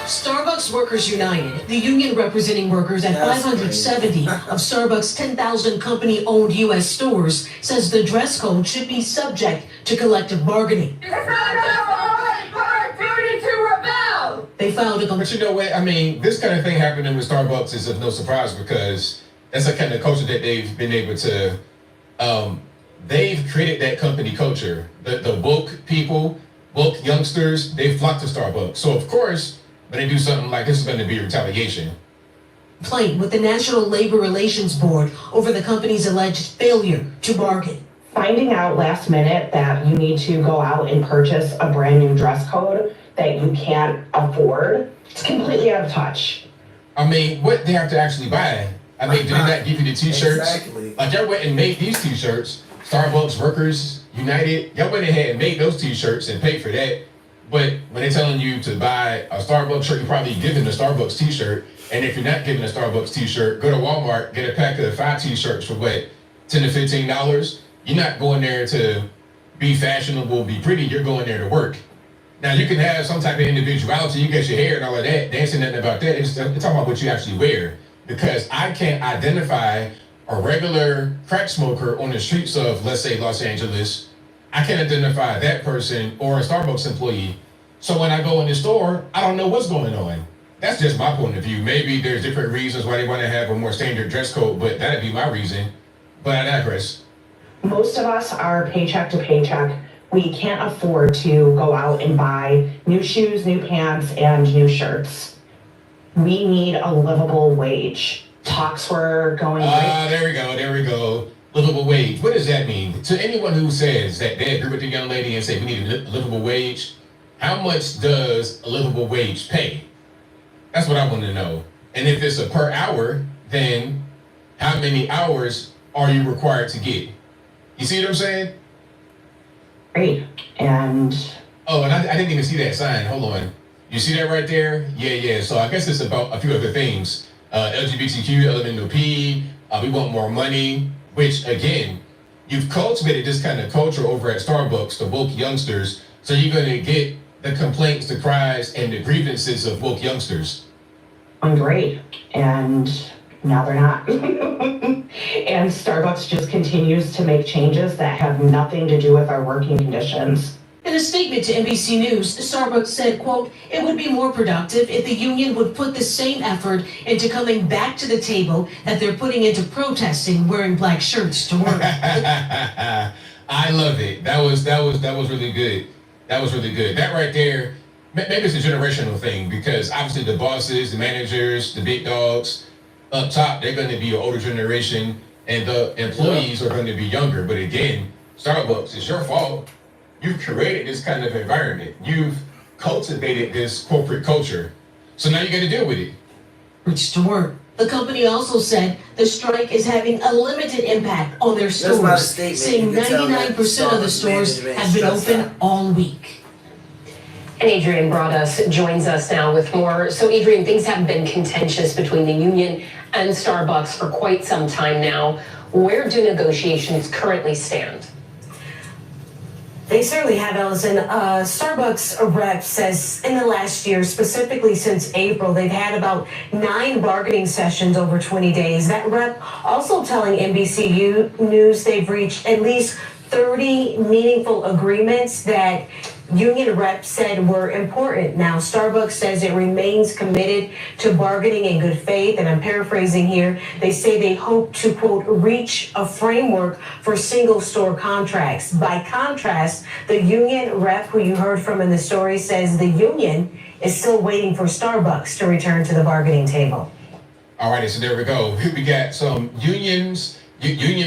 Starbucks Workers United, the union representing workers at 570 of Starbucks' 10,000 company-owned U.S. stores, says the dress code should be subject to collective bargaining. It's not our duty to rebel. They filed a But you know what? I mean, this kind of thing happening with Starbucks is of no surprise, because that's the kind of culture that they've been able to, they've created that company culture. The woke people, woke youngsters, they flock to Starbucks. So of course, when they do something like this, is going to be retaliation. Complaint with the National Labor Relations Board over the company's alleged failure to bargain. Finding out last minute that you need to go out and purchase a brand new dress code that you can't afford, it's completely out of touch. I mean, what they have to actually buy? I mean, do they not give you the t-shirts? Exactly. Like, y'all went and made these t-shirts. Starbucks Workers United, y'all went ahead and made those t-shirts and paid for that. But when they're telling you to buy a Starbucks shirt, you're probably giving a Starbucks t-shirt. And if you're not giving a Starbucks t-shirt, go to Walmart, get a pack of 5 t-shirts for what, $10 to $15? You're not going there to be fashionable, be pretty. You're going there to work. Now, you can have some type of individuality. You get your hair and all of that. They ain't saying nothing about that. It's talking about what you actually wear. Because I can't identify a regular crack smoker on the streets of, let's say, Los Angeles, I can't identify that person or a Starbucks employee. So when I go in the store, I don't know what's going on. That's just my point of view. Maybe there's different reasons why they want to have a more standard dress code, but that'd be my reason. But I digress. Most of us are paycheck to paycheck. We can't afford to go out and buy new shoes, new pants, and new shirts. We need a livable wage. Talks were going right. There we go. Livable wage. What does that mean? To anyone who says that they agree with the young lady and say we need a livable wage, how much does a livable wage pay? That's what I want to know. And if it's a per hour, then how many hours are you required to get? You see what I'm saying? Great. And I didn't even see that sign. Hold on. You see that right there? Yeah. So I guess it's about a few other things. LGBTQ, LMNOP, we want more money, which again, you've cultivated this kind of culture over at Starbucks, the woke youngsters. So you're going to get the complaints, the cries, and the grievances of woke youngsters. I'm great. And now they're not. And Starbucks just continues to make changes that have nothing to do with our working conditions. In a statement to NBC News, Starbucks said, quote, it would be more productive if the union would put the same effort into coming back to the table that they're putting into protesting wearing black shirts to work. I love it. That was really good. That was really good. That right there, maybe it's a generational thing because obviously the bosses, the managers, the big dogs up top, they're going to be an older generation and the employees are going to be younger. But again, Starbucks, it's your fault. You've created this kind of environment. You've cultivated this corporate culture. So now you got to deal with it. Reach to work. The company also said the strike is having a limited impact on their stores, saying 99% of the stores have been open all week. And Adrian joins us now with more. So Adrian, things have been contentious between the union and Starbucks for quite some time now. Where do negotiations currently stand? They certainly have, Ellison. Starbucks rep says in the last year, specifically since April, they've had about 9 bargaining sessions over 20 days. That rep also telling NBC News they've reached at least 30 meaningful agreements that union reps said were important. Now, Starbucks says it remains committed to bargaining in good faith, and I'm paraphrasing here. They say they hope to, quote, reach a framework for single store contracts. By contrast, the union rep who you heard from in the story says the union is still waiting for Starbucks to return to the bargaining table. All right, so there we go. We got some union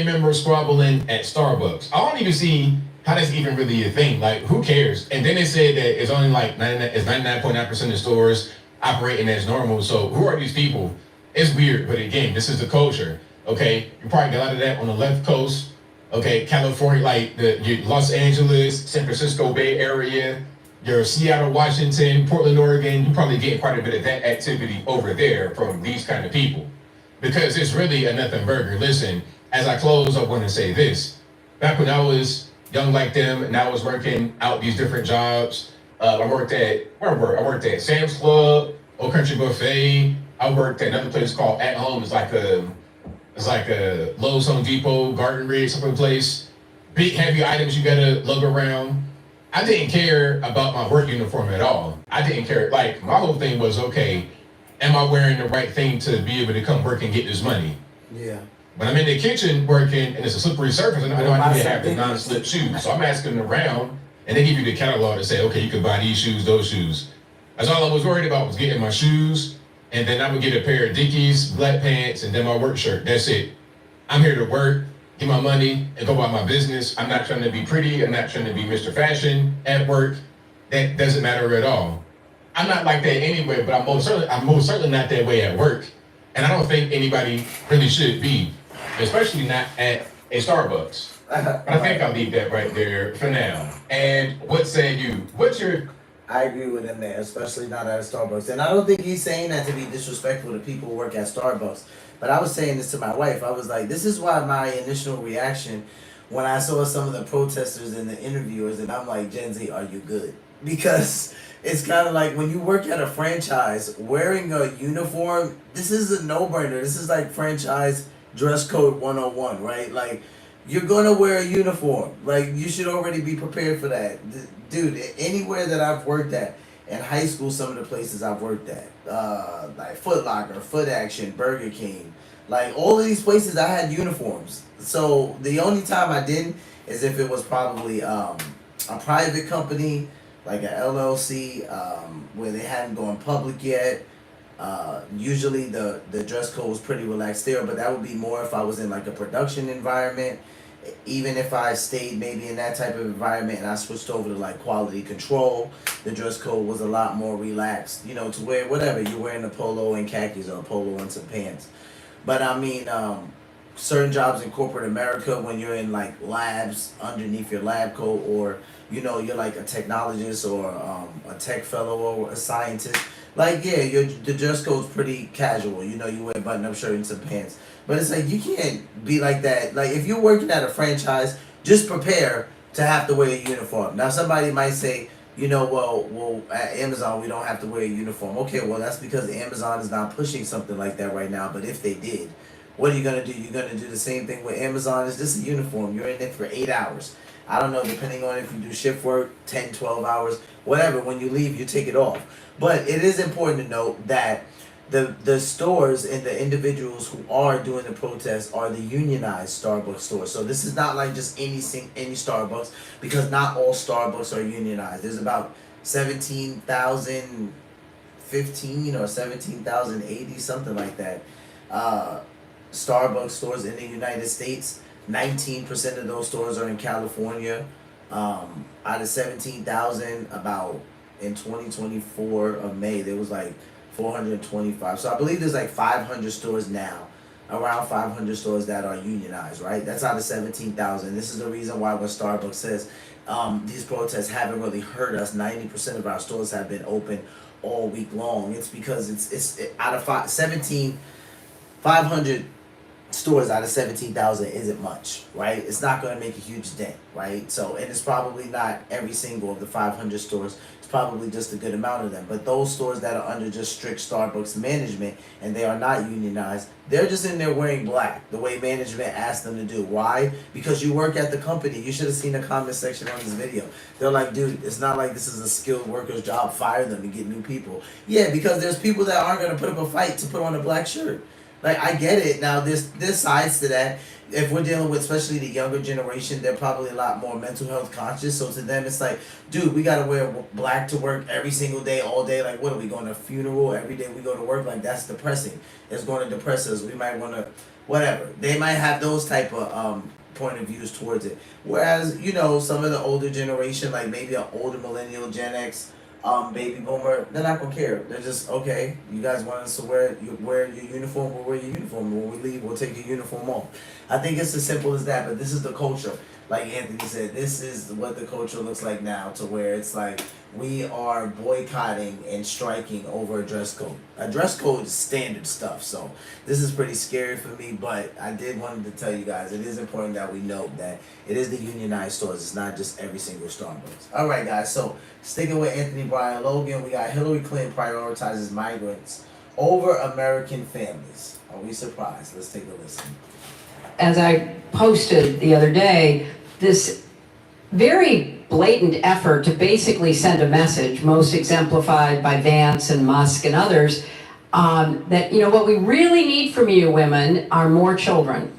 members squabbling at Starbucks. I don't even see how that's even really a thing. Like, who cares? And then they said that it's only like 99.9% of stores operating as normal. So who are these people? It's weird, but again, this is the culture. Okay, you probably got a lot of that on the left coast. Okay, California, like your Los Angeles, San Francisco Bay Area, your Seattle, Washington, Portland, Oregon. You probably get quite a bit of that activity over there from these kind of people, because it's really a nothing burger. Listen, as I close, I want to say this. Back when I was young like them, and I was working out these different jobs. I worked at Sam's Club, Old Country Buffet. I worked at another place called At Home. It's like a Lowe's, Home Depot, Garden Ridge, some place. Big heavy items you gotta lug around. I didn't care about my work uniform at all. I didn't care. Like, my whole thing was, okay, am I wearing the right thing to be able to come work and get this money? Yeah. When I'm in the kitchen working and it's a slippery surface, I know I need to have the non-slip shoes. So I'm asking around and they give you the catalog to say, okay, you can buy these shoes, those shoes. That's all I was worried about, was getting my shoes, and then I would get a pair of Dickies, black pants, and then my work shirt. That's it. I'm here to work, get my money, and go about my business. I'm not trying to be pretty. I'm not trying to be Mr. Fashion at work. That doesn't matter at all. I'm not like that anyway, but I'm most certainly not that way at work. And I don't think anybody really should be, especially not at a Starbucks. But I think I'll leave that right there for now. And what say you? I agree with him there, especially not at a Starbucks. And I don't think he's saying that to be disrespectful to people who work at Starbucks. But I was saying this to my wife. I was like, this is why my initial reaction when I saw some of the protesters and the interviewers, and I'm like, Gen Z, are you good? Because it's kind of like when you work at a franchise, wearing a uniform, this is a no-brainer. This is like franchise dress code 101, right? Like, you're gonna wear a uniform. Like, you should already be prepared for that. Dude, anywhere that I've worked at, in high school, some of the places I've worked at, like Foot Locker, Foot Action, Burger King, like all of these places, I had uniforms. So the only time I didn't is if it was probably a private company, like an LLC, where they hadn't gone public yet. Usually the dress code was pretty relaxed there, but that would be more if I was in like a production environment. Even if I stayed maybe in that type of environment and I switched over to like quality control, the dress code was a lot more relaxed, you know, to where whatever, you're wearing a polo and khakis or a polo and some pants. But I mean, certain jobs in corporate America, when you're in like labs underneath your lab coat, or you know, you're like a technologist or a tech fellow or a scientist, like yeah, the dress code's pretty casual. You know, you wear a button-up shirt and some pants. But it's like you can't be like that. Like if you're working at a franchise, just prepare to have to wear a uniform. Now somebody might say, you know, well, at Amazon we don't have to wear a uniform. Okay, well that's because Amazon is not pushing something like that right now. But if they did, what are you gonna do? You're gonna do the same thing with Amazon. It's just a uniform. You're in it for 8 hours. I don't know, depending on if you do shift work, 10, 12 hours, whatever. When you leave, you take it off. But it is important to note that the stores and the individuals who are doing the protests are the unionized Starbucks stores. So this is not like just any Starbucks, because not all Starbucks are unionized. There's about 17,015 or 17,080, something like that, Starbucks stores in the United States. 19% of those stores are in California. Out of 17,000, about in 2024 of May, there was like 425. So I believe there's like 500 stores now, around 500 stores that are unionized, right? That's out of 17,000. This is the reason why when Starbucks says these protests haven't really hurt us, 90% of our stores have been open all week long. It's because it's out of 500 stores out of 17,000 isn't much, right? It's not going to make a huge dent, right? So, and it's probably not every single of the 500 stores. It's probably just a good amount of them. But those stores that are under just strict Starbucks management and they are not unionized, they're just in there wearing black, the way management asked them to do. Why? Because you work at the company. You should have seen the comment section on this video. They're like, dude, it's not like this is a skilled worker's job. Fire them and get new people. Yeah, because there's people that aren't going to put up a fight to put on a black shirt. Like, I get it. Now, there's sides to that. If we're dealing with, especially the younger generation, they're probably a lot more mental health conscious. So to them, it's like, dude, we got to wear black to work every single day, all day. Like, what are we going to a funeral every day we go to work? Like, that's depressing. It's going to depress us. We might want to, whatever. They might have those type of point of views towards it. Whereas, you know, some of the older generation, like maybe an older millennial, Gen X, baby boomer, they're not gonna care. They're just, okay, you guys want us to wear your uniform, we'll wear your uniform. When we leave, we'll take your uniform off. I think it's as simple as that, but this is the culture. Like Anthony said, this is what the culture looks like now, to where it's like we are boycotting and striking over a dress code. A dress code is standard stuff, so this is pretty scary for me, but I did want to tell you guys, it is important that we note that it is the unionized stores. It's not just every single Starbucks. All right, guys, so sticking with Anthony Brian Logan, we got Hilary Clinton prioritizes migrants over American families. Are we surprised? Let's take a listen. As I posted the other day, this very blatant effort to basically send a message, most exemplified by Vance and Musk and others, that, you know, what we really need from you women are more children.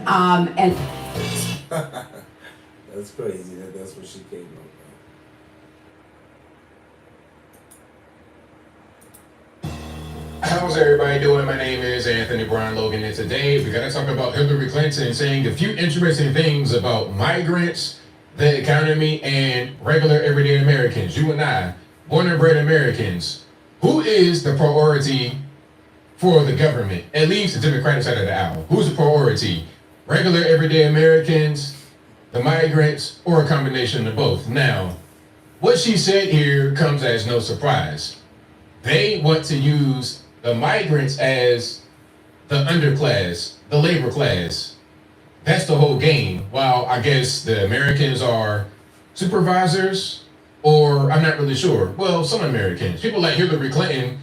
And that's crazy that that's what she came up with. How's everybody doing? My name is Anthony Brian Logan, and today we're going to talk about Hilary Clinton saying a few interesting things about migrants, the economy, and regular everyday Americans. You and I, born and bred Americans. Who is the priority for the government? At least the Democratic side of the aisle. Who's the priority? Regular everyday Americans, the migrants, or a combination of both? Now, what she said here comes as no surprise. They want to use the migrants as the underclass, the labor class. That's the whole game. While I guess the Americans are supervisors, or I'm not really sure. Well, some Americans, people like Hillary Clinton,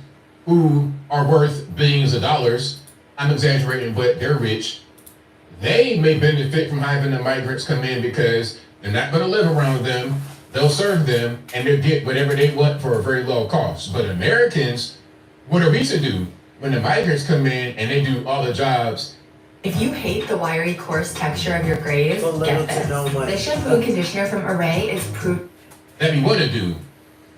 who are worth billions of dollars, I'm exaggerating, but they're rich. They may benefit from having the migrants come in because they're not going to live around them. They'll serve them and they'll get whatever they want for a very low cost. But Americans, what are we to do when the migrants come in and they do all the jobs? If you hate the wiry, coarse texture of your grays, For little get to this. no money. This shampoo and conditioner from Array is proof. That we want to do.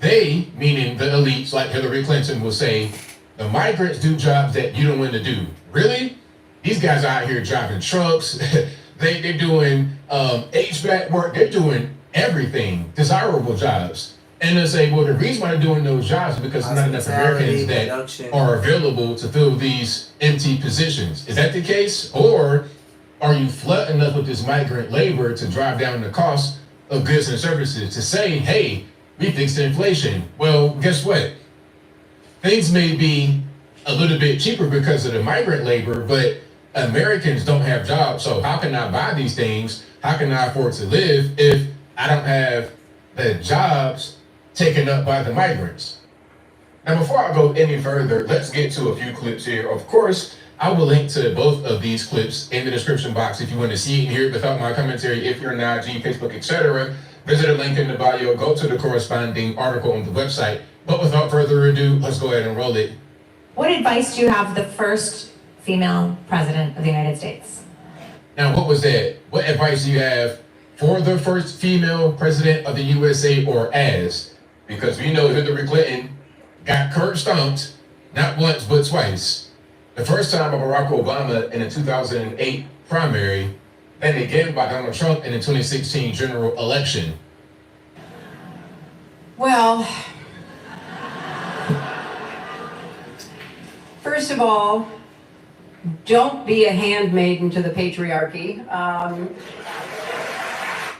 They, meaning the elites like Hilary Clinton, will say, the migrants do jobs that you don't want to do. Really? These guys are out here driving trucks. They're doing HVAC work. They're doing everything, desirable jobs. And they'll say, well, the reason why they're doing those jobs is because not enough Americans that are available to fill these empty positions. Is that the case? Or are you flooding enough with this migrant labor to drive down the cost of goods and services to say, hey, we fixed inflation? Well, guess what? Things may be a little bit cheaper because of the migrant labor, but Americans don't have jobs. So how can I buy these things? How can I afford to live if I don't have the jobs taken up by the migrants? Now, before I go any further, let's get to a few clips here. Of course, I will link to both of these clips in the description box if you want to see and hear it without my commentary. If you're on IG, Facebook, etc., visit a link in the bio, go to the corresponding article on the website. But without further ado, let's go ahead and roll it. What advice do you have for the first female president of the United States? Now, what was that? What advice do you have for the first female president of the USA, or as? Because we know Hillary Clinton got curb stomped not once but twice. The first time by Barack Obama in the 2008 primary, and again by Donald Trump in the 2016 general election. Well, first of all, don't be a handmaiden to the patriarchy.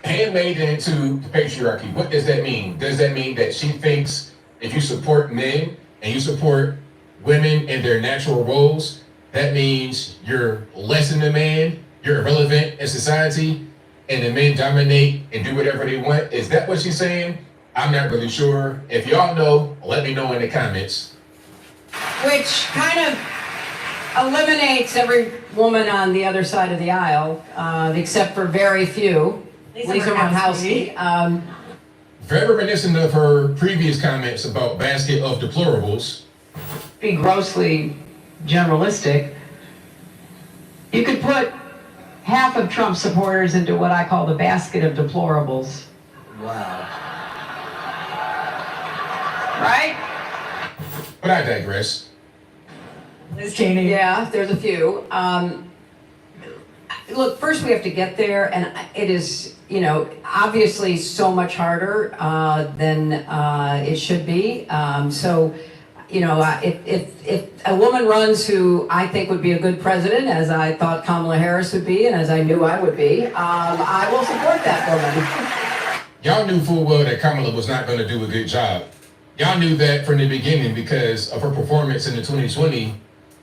Handmaiden to the patriarchy, what does that mean? Does that mean that she thinks if you support men and you support women in their natural roles, that means you're less than a man, you're irrelevant in society, and the men dominate and do whatever they want? Is that what she's saying? I'm not really sure. If y'all know, let me know in the comments. Which kind of eliminates every woman on the other side of the aisle, except for very few. Lisa Murkowski. Very reminiscent of her previous comments about basket of deplorables. Be grossly generalistic. You could put half of Trump supporters into what I call the basket of deplorables. Wow. Right? But I digress. Liz Cheney. Yeah, there's a few. Look, first we have to get there, and it is, obviously so much harder than it should be. If a woman runs who I think would be a good president, as I thought Kamala Harris would be, and as I knew I would be, I will support that woman. Y'all knew full well that Kamala was not going to do a good job. Y'all knew that from the beginning because of her performance in the 2020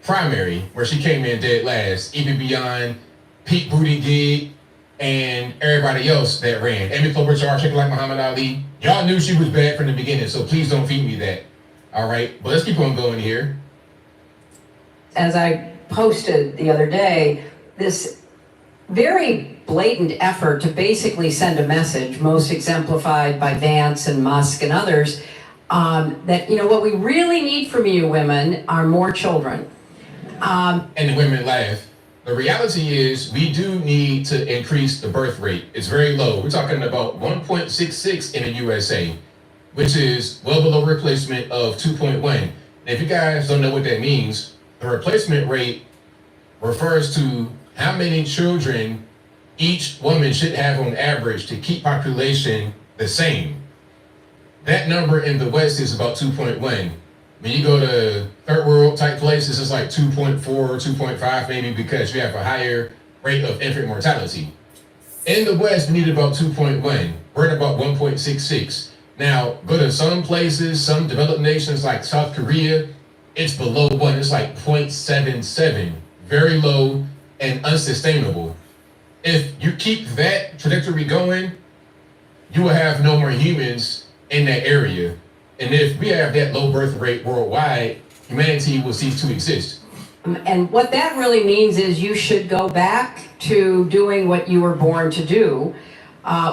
primary, where she came in dead last, even beyond Pete Buttigieg and everybody else that ran. Amy Klobuchar, shaking like Muhammad Ali. Y'all knew she was bad from the beginning, so please don't feed me that. All right, but let's keep on going here. As I posted the other day, this very blatant effort to basically send a message, most exemplified by Vance and Musk and others, that, what we really need from you women are more children. And the women laugh. The reality is we do need to increase the birth rate. It's very low. We're talking about 1.66 in the USA, which is well below replacement of 2.1. Now, if you guys don't know what that means, the replacement rate refers to how many children each woman should have on average to keep population the same. That number in the West is about 2.1. When you go to third world type places, it's like 2.4 or 2.5 maybe, because you have a higher rate of infant mortality. In the West, we need about 2.1. We're at about 1.66. Now, go to some places, some developed nations like South Korea, it's below 1. It's like 0.77. Very low and unsustainable. If you keep that trajectory going, you will have no more humans in that area. And if we have that low birth rate worldwide, humanity will cease to exist. And what that really means is you should go back to doing what you were born to do,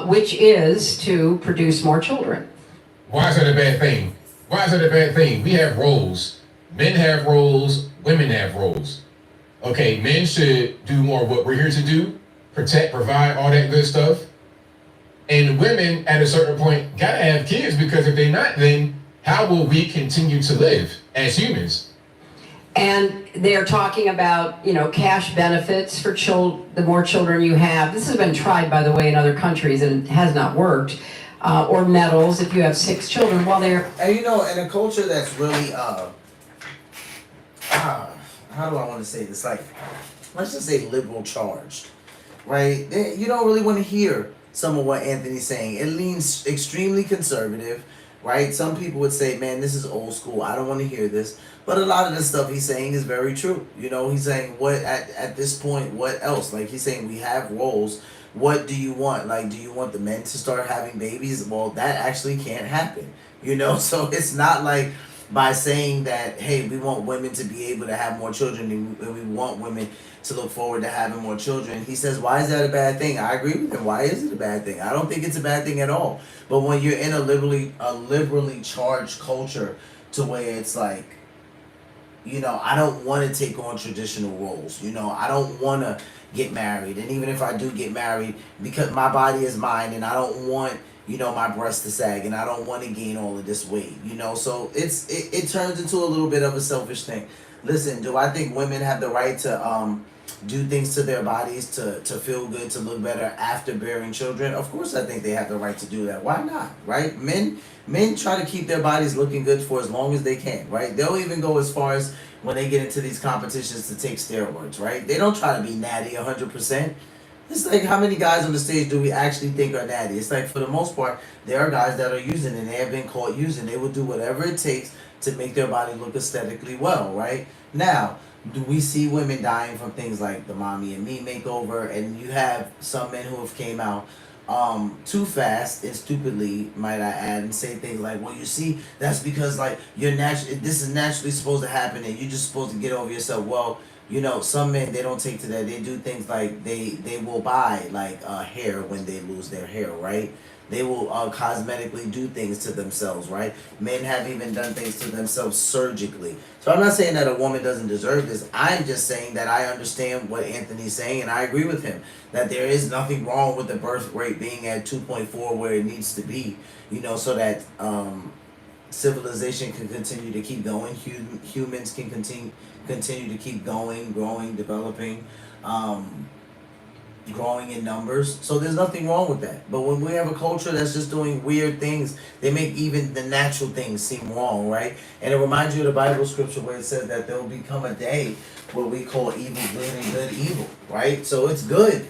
which is to produce more children. Why is that a bad thing? Why is that a bad thing? We have roles. Men have roles, women have roles. Okay, men should do more of what we're here to do, protect, provide, all that good stuff. And women, at a certain point, gotta have kids, because if they're not, then how will we continue to live as humans? And they're talking about, cash benefits for the more children you have. This has been tried, by the way, in other countries, and it has not worked. Or medals if you have 6 children. While they're And in a culture that's really how do I want to say this? Like, let's just say liberal charged, right? You don't really want to hear some of what Anthony's saying. It leans extremely conservative, right? Some people would say, man, this is old school. I don't want to hear this. But a lot of the stuff he's saying is very true. He's saying, what at this point, what else? Like, he's saying we have roles. What do you want? Like, do you want the men to start having babies? Well, that actually can't happen. So it's not like by saying that, hey, we want women to be able to have more children and we want women to look forward to having more children. He says, why is that a bad thing? I agree with him. Why is it a bad thing? I don't think it's a bad thing at all. But when you're in a liberally charged culture to where it's like, I don't want to take on traditional roles. I don't want to get married. And even if I do get married, because my body is mine and I don't want, my breasts to sag and I don't want to gain all of this weight, So it turns into a little bit of a selfish thing. Listen, do I think women have the right to do things to their bodies to feel good, to look better after bearing children? Of course I think they have the right to do that. Why not, right? Men try to keep their bodies looking good for as long as they can, right? They'll even go as far as when they get into these competitions to take steroids, right? They don't try to be natty 100%. It's like, how many guys on the stage do we actually think are natty? It's like, for the most part, there are guys that are using and they have been caught using. They will do whatever it takes to make their body look aesthetically well, right? Now, do we see women dying from things like the mommy and me makeover? And you have some men who have came out too fast and stupidly, might I add, and say things like, well, you see, that's because like this is naturally supposed to happen and you're just supposed to get over yourself. Well, some men, they don't take to that. They do things like they will buy like hair when they lose their hair, right? They will cosmetically do things to themselves, right? Men have even done things to themselves surgically. So I'm not saying that a woman doesn't deserve this. I'm just saying that I understand what Anthony's saying, and I agree with him that there is nothing wrong with the birth rate being at 2.4 where it needs to be, so that civilization can continue to keep going. Humans can continue to keep going, growing, developing, growing in numbers. So there's nothing wrong with that. But when we have a culture that's just doing weird things, they make even the natural things seem wrong, right? And it reminds you of the Bible scripture where it says that there will become a day where we call evil good and good evil, right? So it's good,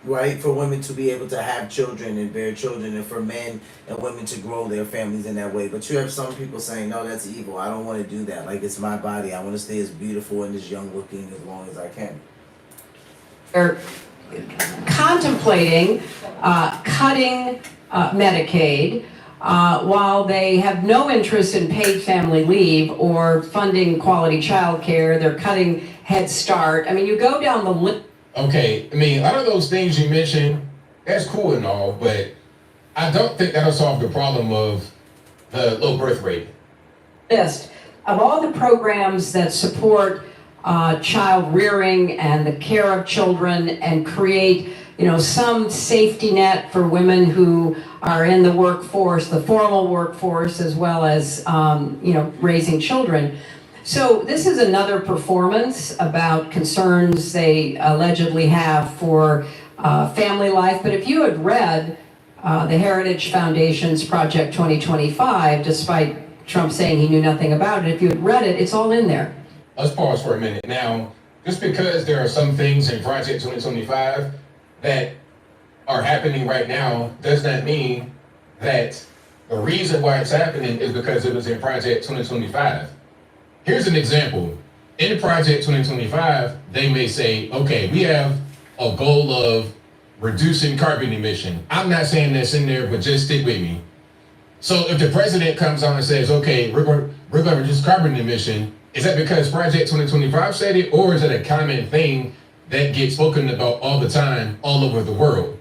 right, for women to be able to have children and bear children, and for men and women to grow their families in that way. But you have some people saying, no, that's evil. I don't want to do that. Like, it's my body. I want to stay as beautiful and as young looking as long as I can. They're contemplating cutting Medicaid while they have no interest in paid family leave or funding quality child care. They're cutting Head Start. I mean, you go down the list. Okay, a lot of those things you mentioned, that's cool and all, but I don't think that'll solve the problem of the low birth rate. List of all the programs that support child rearing and the care of children and create, some safety net for women who are in the workforce, the formal workforce, as well as, raising children. So this is another performance about concerns they allegedly have for family life. But if you had read the Heritage Foundation's Project 2025, despite Trump saying he knew nothing about it, if you had read it, it's all in there. Let's pause for a minute. Now, just because there are some things in Project 2025 that are happening right now does not mean that the reason why it's happening is because it was in Project 2025. Here's an example. In Project 2025, they may say, okay, we have a goal of reducing carbon emission. I'm not saying that's in there, but just stick with me. So if the president comes on and says, okay, we're going to reduce carbon emission, Is that because Project 2025 said it, or is it a common thing that gets spoken about all the time, all over the world?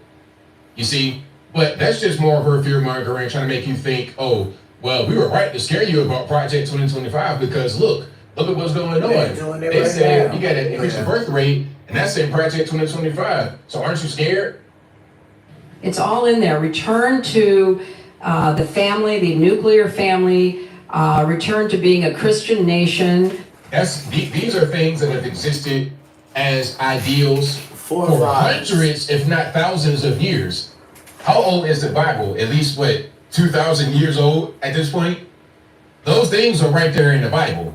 You see? But that's just more of her fear-mongering, trying to make you think, oh, well, we were right to scare you about Project 2025 because look at what's going on. They said you got to increase the birth rate, and that's in Project 2025. So aren't you scared? It's all in there. Return to the family, the nuclear family, return to being a Christian nation. These are things that have existed as ideals for hundreds, if not thousands of years. How old is the Bible? At least, 2,000 years old at this point? Those things are right there in the Bible.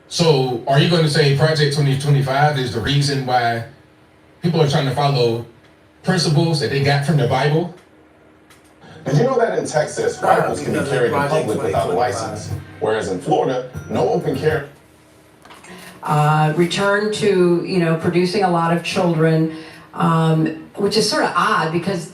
So are you going to say Project 2025 is the reason why people are trying to follow principles that they got from the Bible? Did you know that in Texas, rifles can be carried in public without a license, whereas in Florida, no open carry? Return to, producing a lot of children, which is sort of odd because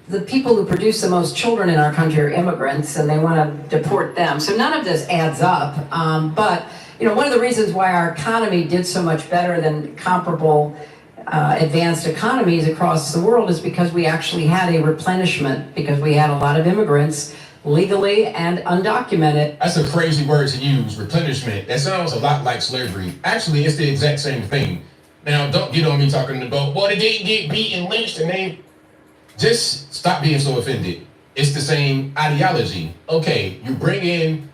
the people who produce the most children in our country are immigrants and they want to deport them. So none of this adds up. But, one of the reasons why our economy did so much better than comparable advanced economies across the world is because we actually had a replenishment, because we had a lot of immigrants legally and undocumented. That's a crazy word to use, replenishment. That sounds a lot like slavery. Actually, it's the exact same thing. Now, don't get on me talking about, well, they didn't get beaten, lynched, and they... Just stop being so offended. It's the same ideology. Okay, you bring in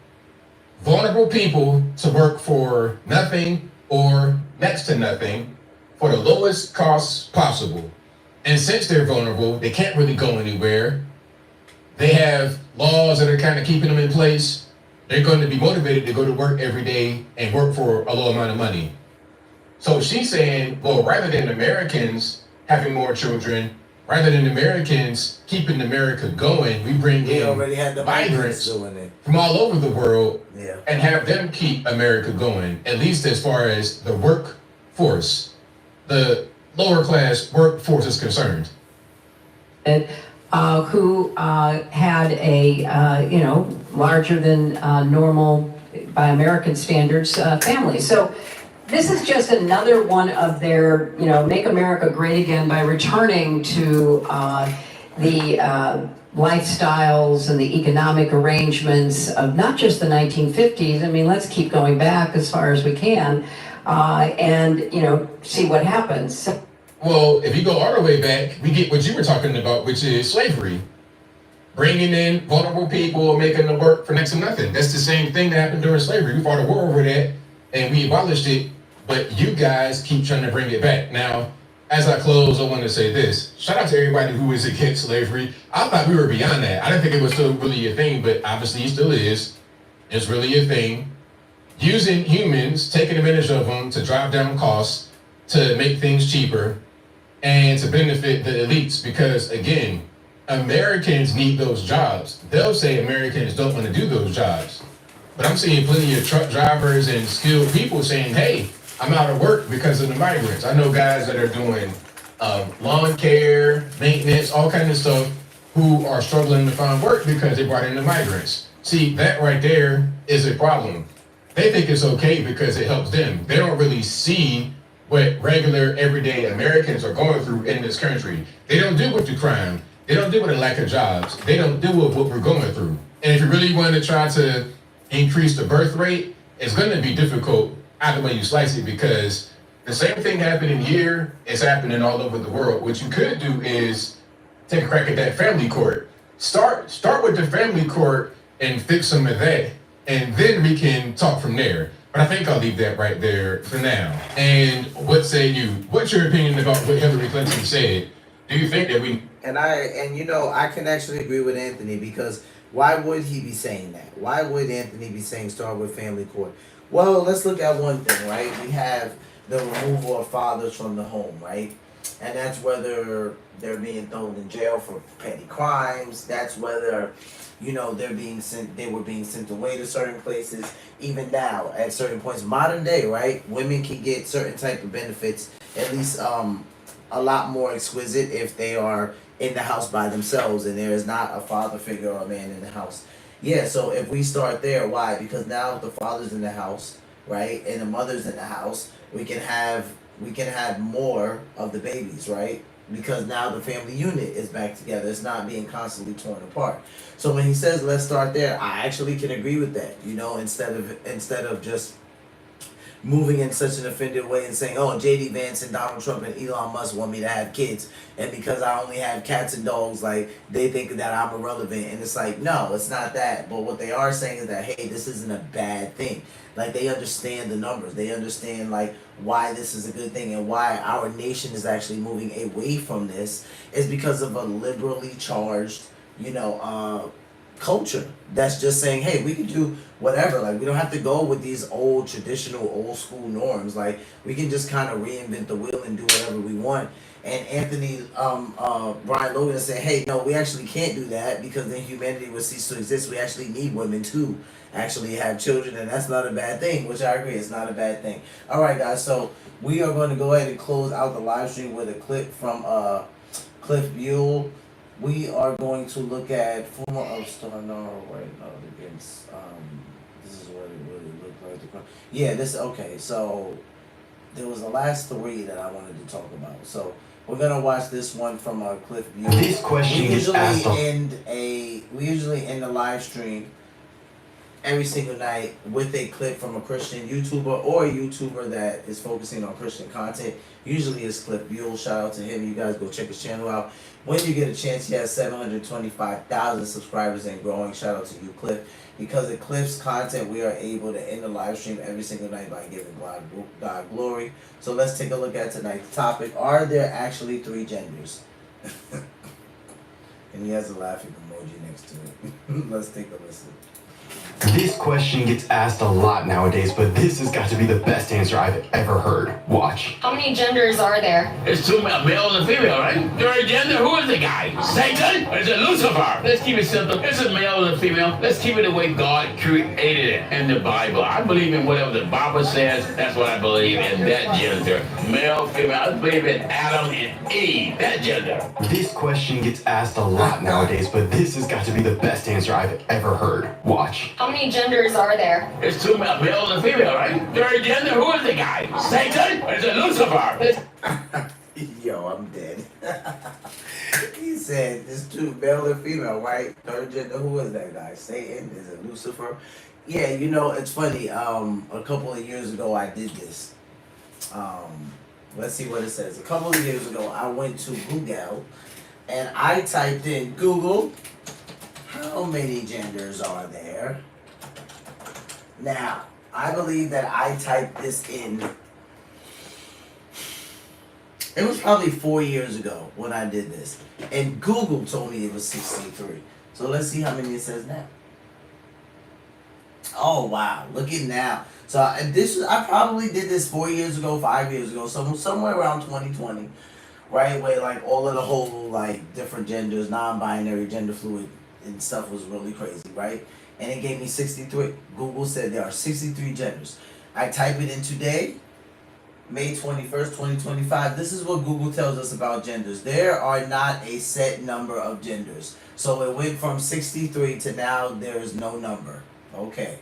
vulnerable people to work for nothing or next to nothing for the lowest costs possible. And since they're vulnerable, they can't really go anywhere. They have laws that are kind of keeping them in place. They're going to be motivated to go to work every day and work for a low amount of money. So she's saying, well, rather than Americans having more children, rather than Americans keeping America going, we bring in migrants from all over the world and have them keep America going, at least as far as the workforce, the lower class workforce is concerned. Who had a, larger than normal, by American standards, family. So this is just another one of their, make America great again by returning to the lifestyles and the economic arrangements of not just the 1950s. I mean, let's keep going back as far as we can and, see what happens. Well, if you go all the way back, we get what you were talking about, which is slavery. Bringing in vulnerable people, making them work for next to nothing. That's the same thing that happened during slavery. We fought a war over that and we abolished it, but you guys keep trying to bring it back. Now, as I close, I want to say this. Shout out to everybody who is against slavery. I thought we were beyond that. I didn't think it was still really a thing, but obviously it still is. It's really a thing. Using humans, taking advantage of them to drive down costs, to make things cheaper, and to benefit the elites, because again, Americans need those jobs. They'll say Americans don't want to do those jobs. But I'm seeing plenty of truck drivers and skilled people saying, hey, I'm out of work because of the migrants. I know guys that are doing lawn care, maintenance, all kinds of stuff, who are struggling to find work because they brought in the migrants. See, that right there is a problem. They think it's okay because it helps them. They don't really see what regular, everyday Americans are going through in this country. They don't deal with the crime. They don't deal with the lack of jobs. They don't deal with what we're going through. And if you really want to try to increase the birth rate, it's going to be difficult either way you slice it, because the same thing happening here is happening all over the world. What you could do is take a crack at that family court. Start with the family court and fix some of that, and then we can talk from there. But I think I'll leave that right there for now. And what say you? What's your opinion about what Hilary Clinton said? Do you think that we... I can actually agree with Anthony, because why would he be saying that? Why would Anthony be saying start with family court? Well, let's look at one thing, right? We have the removal of fathers from the home, right? And that's whether they're being thrown in jail for petty crimes. That's whether, they were being sent away to certain places. Even now, at certain points, modern day, right? Women can get certain type of benefits, at least a lot more exquisite if they are in the house by themselves and there is not a father figure or a man in the house. Yeah, so if we start there, why? Because now the father's in the house, right, and the mother's in the house, we can have more of the babies, right? Because now the family unit is back together. It's not being constantly torn apart. So when he says let's start there, I actually can agree with that. You know, instead of just moving in such an offended way and saying, oh, J.D. Vance and Donald Trump and Elon Musk want me to have kids, and because I only have cats and dogs, like, they think that I'm irrelevant. And it's like, no, it's not that. But what they are saying is that, hey, this isn't a bad thing. Like, they understand the numbers. They understand, like, why this is a good thing and why our nation is actually moving away from this is because of a liberally charged, culture that's just saying, hey, we can do whatever. Like, we don't have to go with these old traditional old school norms. Like, we can just kind of reinvent the wheel and do whatever we want. And Anthony Brian Logan is saying, hey, no, we actually can't do that because then humanity would cease to exist. We actually need women to actually have children, and that's not a bad thing, which I agree, it's not a bad thing. All right, guys, so we are going to go ahead and close out the live stream with a clip from Cliff Buell. We are going to look at former Star Norway against. This is what it really looked like. Yeah, okay. So there was the last three that I wanted to talk about. So we're gonna watch this one from Cliff Buell. This question is asked. We usually end the live stream every single night with a clip from a Christian YouTuber or a YouTuber that is focusing on Christian content. Usually it's Cliff Buell. Shout out to him. You guys go check his channel out. When you get a chance, he has 725,000 subscribers and growing. Shout out to you, Cliff. Because of Cliff's content, we are able to end the live stream every single night by giving God glory. So let's take a look at tonight's topic. Are there actually three genders? And he has a laughing emoji next to it. Let's take a listen. This question gets asked a lot nowadays, but this has got to be the best answer I've ever heard. Watch. How many genders are there? It's two male and female, right? Third gender, who is the guy? Satan? Or is it Lucifer? Let's keep it simple. It's a male and a female. Let's keep it the way God created it in the Bible. I believe in whatever the Bible says. That's what I believe in, that gender. Male, female. I believe in Adam and Eve, that gender. This question gets asked a lot nowadays, but this has got to be the best answer I've ever heard. Watch. How many genders are there? It's two male and female, right? Third gender, who is the guy? Satan? Or is it Lucifer? Yo, I'm dead. He said there's two male and female, right? Third gender, who is that guy? Satan? Is it Lucifer? Yeah, it's funny. A couple of years ago I did this. Let's see what it says. A couple of years ago I went to Google and I typed in Google, how many genders are there? Now, I believe that I typed this in. It was probably 4 years ago when I did this. And Google told me it was 63. So let's see how many it says now. Oh, wow. Look at now. So I probably did this 4 years ago, 5 years ago, somewhere around 2020. Right? Where like all of the whole like different genders, non-binary, gender fluid and stuff was really crazy, right? And it gave me 63. Google said there are 63 genders. I type it in today, May 21st, 2025. This is what Google tells us about genders. There are not a set number of genders. So it went from 63 to now there is no number. Okay,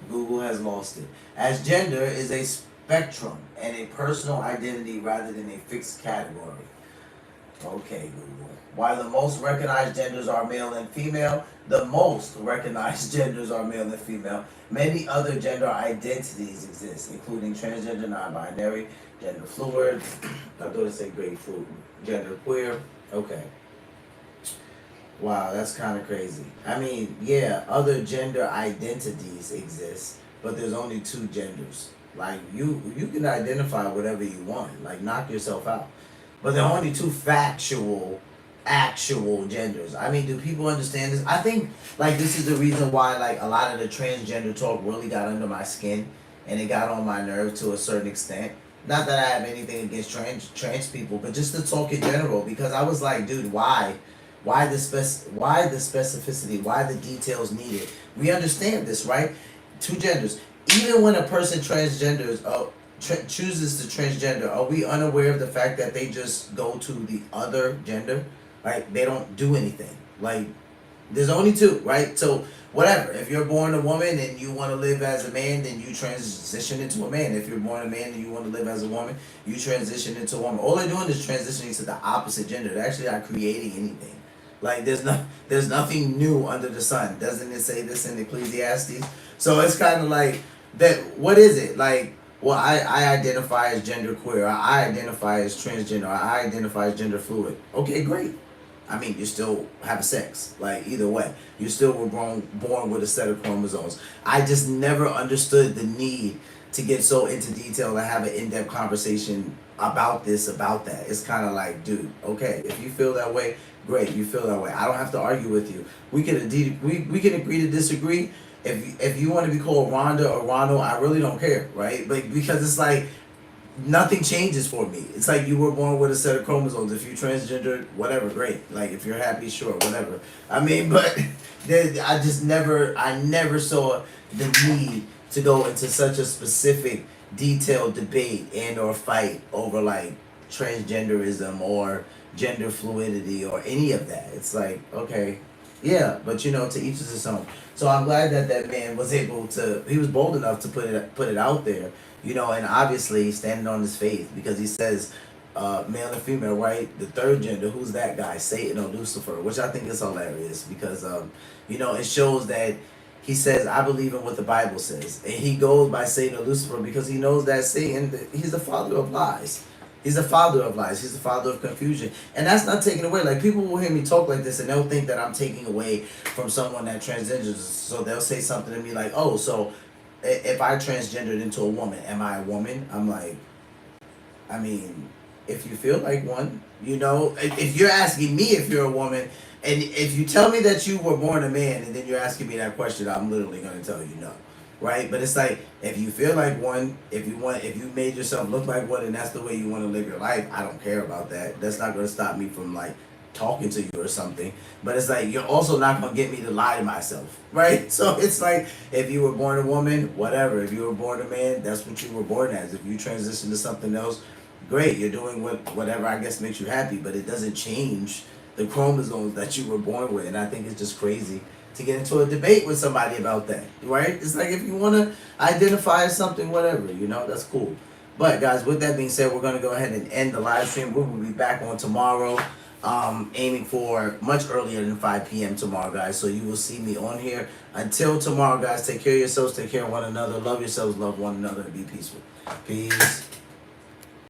Google has lost it. As gender is a spectrum and a personal identity rather than a fixed category. Okay, Google. While the most recognized genders are male and female, the most recognized genders are male and female. Many other gender identities exist, including transgender, non-binary, gender fluid. I thought it said grade fluid, gender queer. Okay. Wow, that's kind of crazy. I mean, yeah, other gender identities exist, but there's only two genders. Like you can identify whatever you want. Like knock yourself out. But there are only two actual genders. I mean, do people understand this? I think like this is the reason why like a lot of the transgender talk really got under my skin and it got on my nerve to a certain extent. Not that I have anything against trans people, but just the talk in general, because I was like, dude, why the specificity? Why the details needed? We understand this, right? Two genders. Even when a person chooses to transgender, are we unaware of the fact that they just go to the other gender? Like, they don't do anything. Like, There's only two, right? So whatever. If you're born a woman and you want to live as a man, then you transition into a man. If you're born a man and you want to live as a woman, you transition into a woman. All they're doing is transitioning to the opposite gender. They're actually not creating anything. Like there's nothing new under the sun. Doesn't it say this in Ecclesiastes? So it's kind of like that. What is it like? Well, I identify as genderqueer. Or I identify as transgender. Or I identify as gender fluid. Okay, great. I mean, you still have sex. Like, either way. You still were born with a set of chromosomes. I just never understood the need to get so into detail and have an in-depth conversation about this, about that. It's kind of like, dude, okay, if you feel that way, great, you feel that way. I don't have to argue with you. We can agree to disagree. If you want to be called Rhonda or Ronald, I really don't care, right? But because it's like, nothing changes for me. It's like you were born with a set of chromosomes. If you transgender, whatever, great. Like, if you're happy, sure, whatever. I mean, but I never saw the need to go into such a specific, detailed debate and or fight over like transgenderism or gender fluidity or any of that. It's like, okay, yeah, but to each is his own. So I'm glad that man was able to. He was bold enough to put it out there. And obviously standing on his faith, because he says male and female, right? The third gender, who's that guy? Satan or Lucifer, which I think is hilarious because, it shows that he says, I believe in what the Bible says. And he goes by Satan or Lucifer because he knows that Satan, he's the father of lies. He's the father of lies. He's the father of confusion. And that's not taken away. Like, people will hear me talk like this and they'll think that I'm taking away from someone that transgenders. So they'll say something to me like, oh, so if I transgendered into a woman, am I a woman? I'm like, I mean, if you feel like one, if you're asking me if you're a woman, and if you tell me that you were born a man and then you're asking me that question, I'm literally going to tell you no, right? But it's like, if you feel like one, if you made yourself look like one and that's the way you want to live your life, I don't care about that. That's not going to stop me from like talking to you or something. But it's like, you're also not going to get me to lie to myself, right? So it's like, if you were born a woman, whatever. If you were born a man, that's what you were born as. If you transition to something else, great. You're doing whatever I guess makes you happy, but it doesn't change the chromosomes that you were born with. And I think it's just crazy to get into a debate with somebody about that, right? It's like, if you want to identify as something, whatever, that's cool. But guys, with that being said, we're going to go ahead and end the live stream. We will be back on tomorrow. Aiming for much earlier than 5 p.m. tomorrow, guys. So you will see me on here. Until tomorrow, guys, take care of yourselves, take care of one another, love yourselves, love one another, and be peaceful. Peace.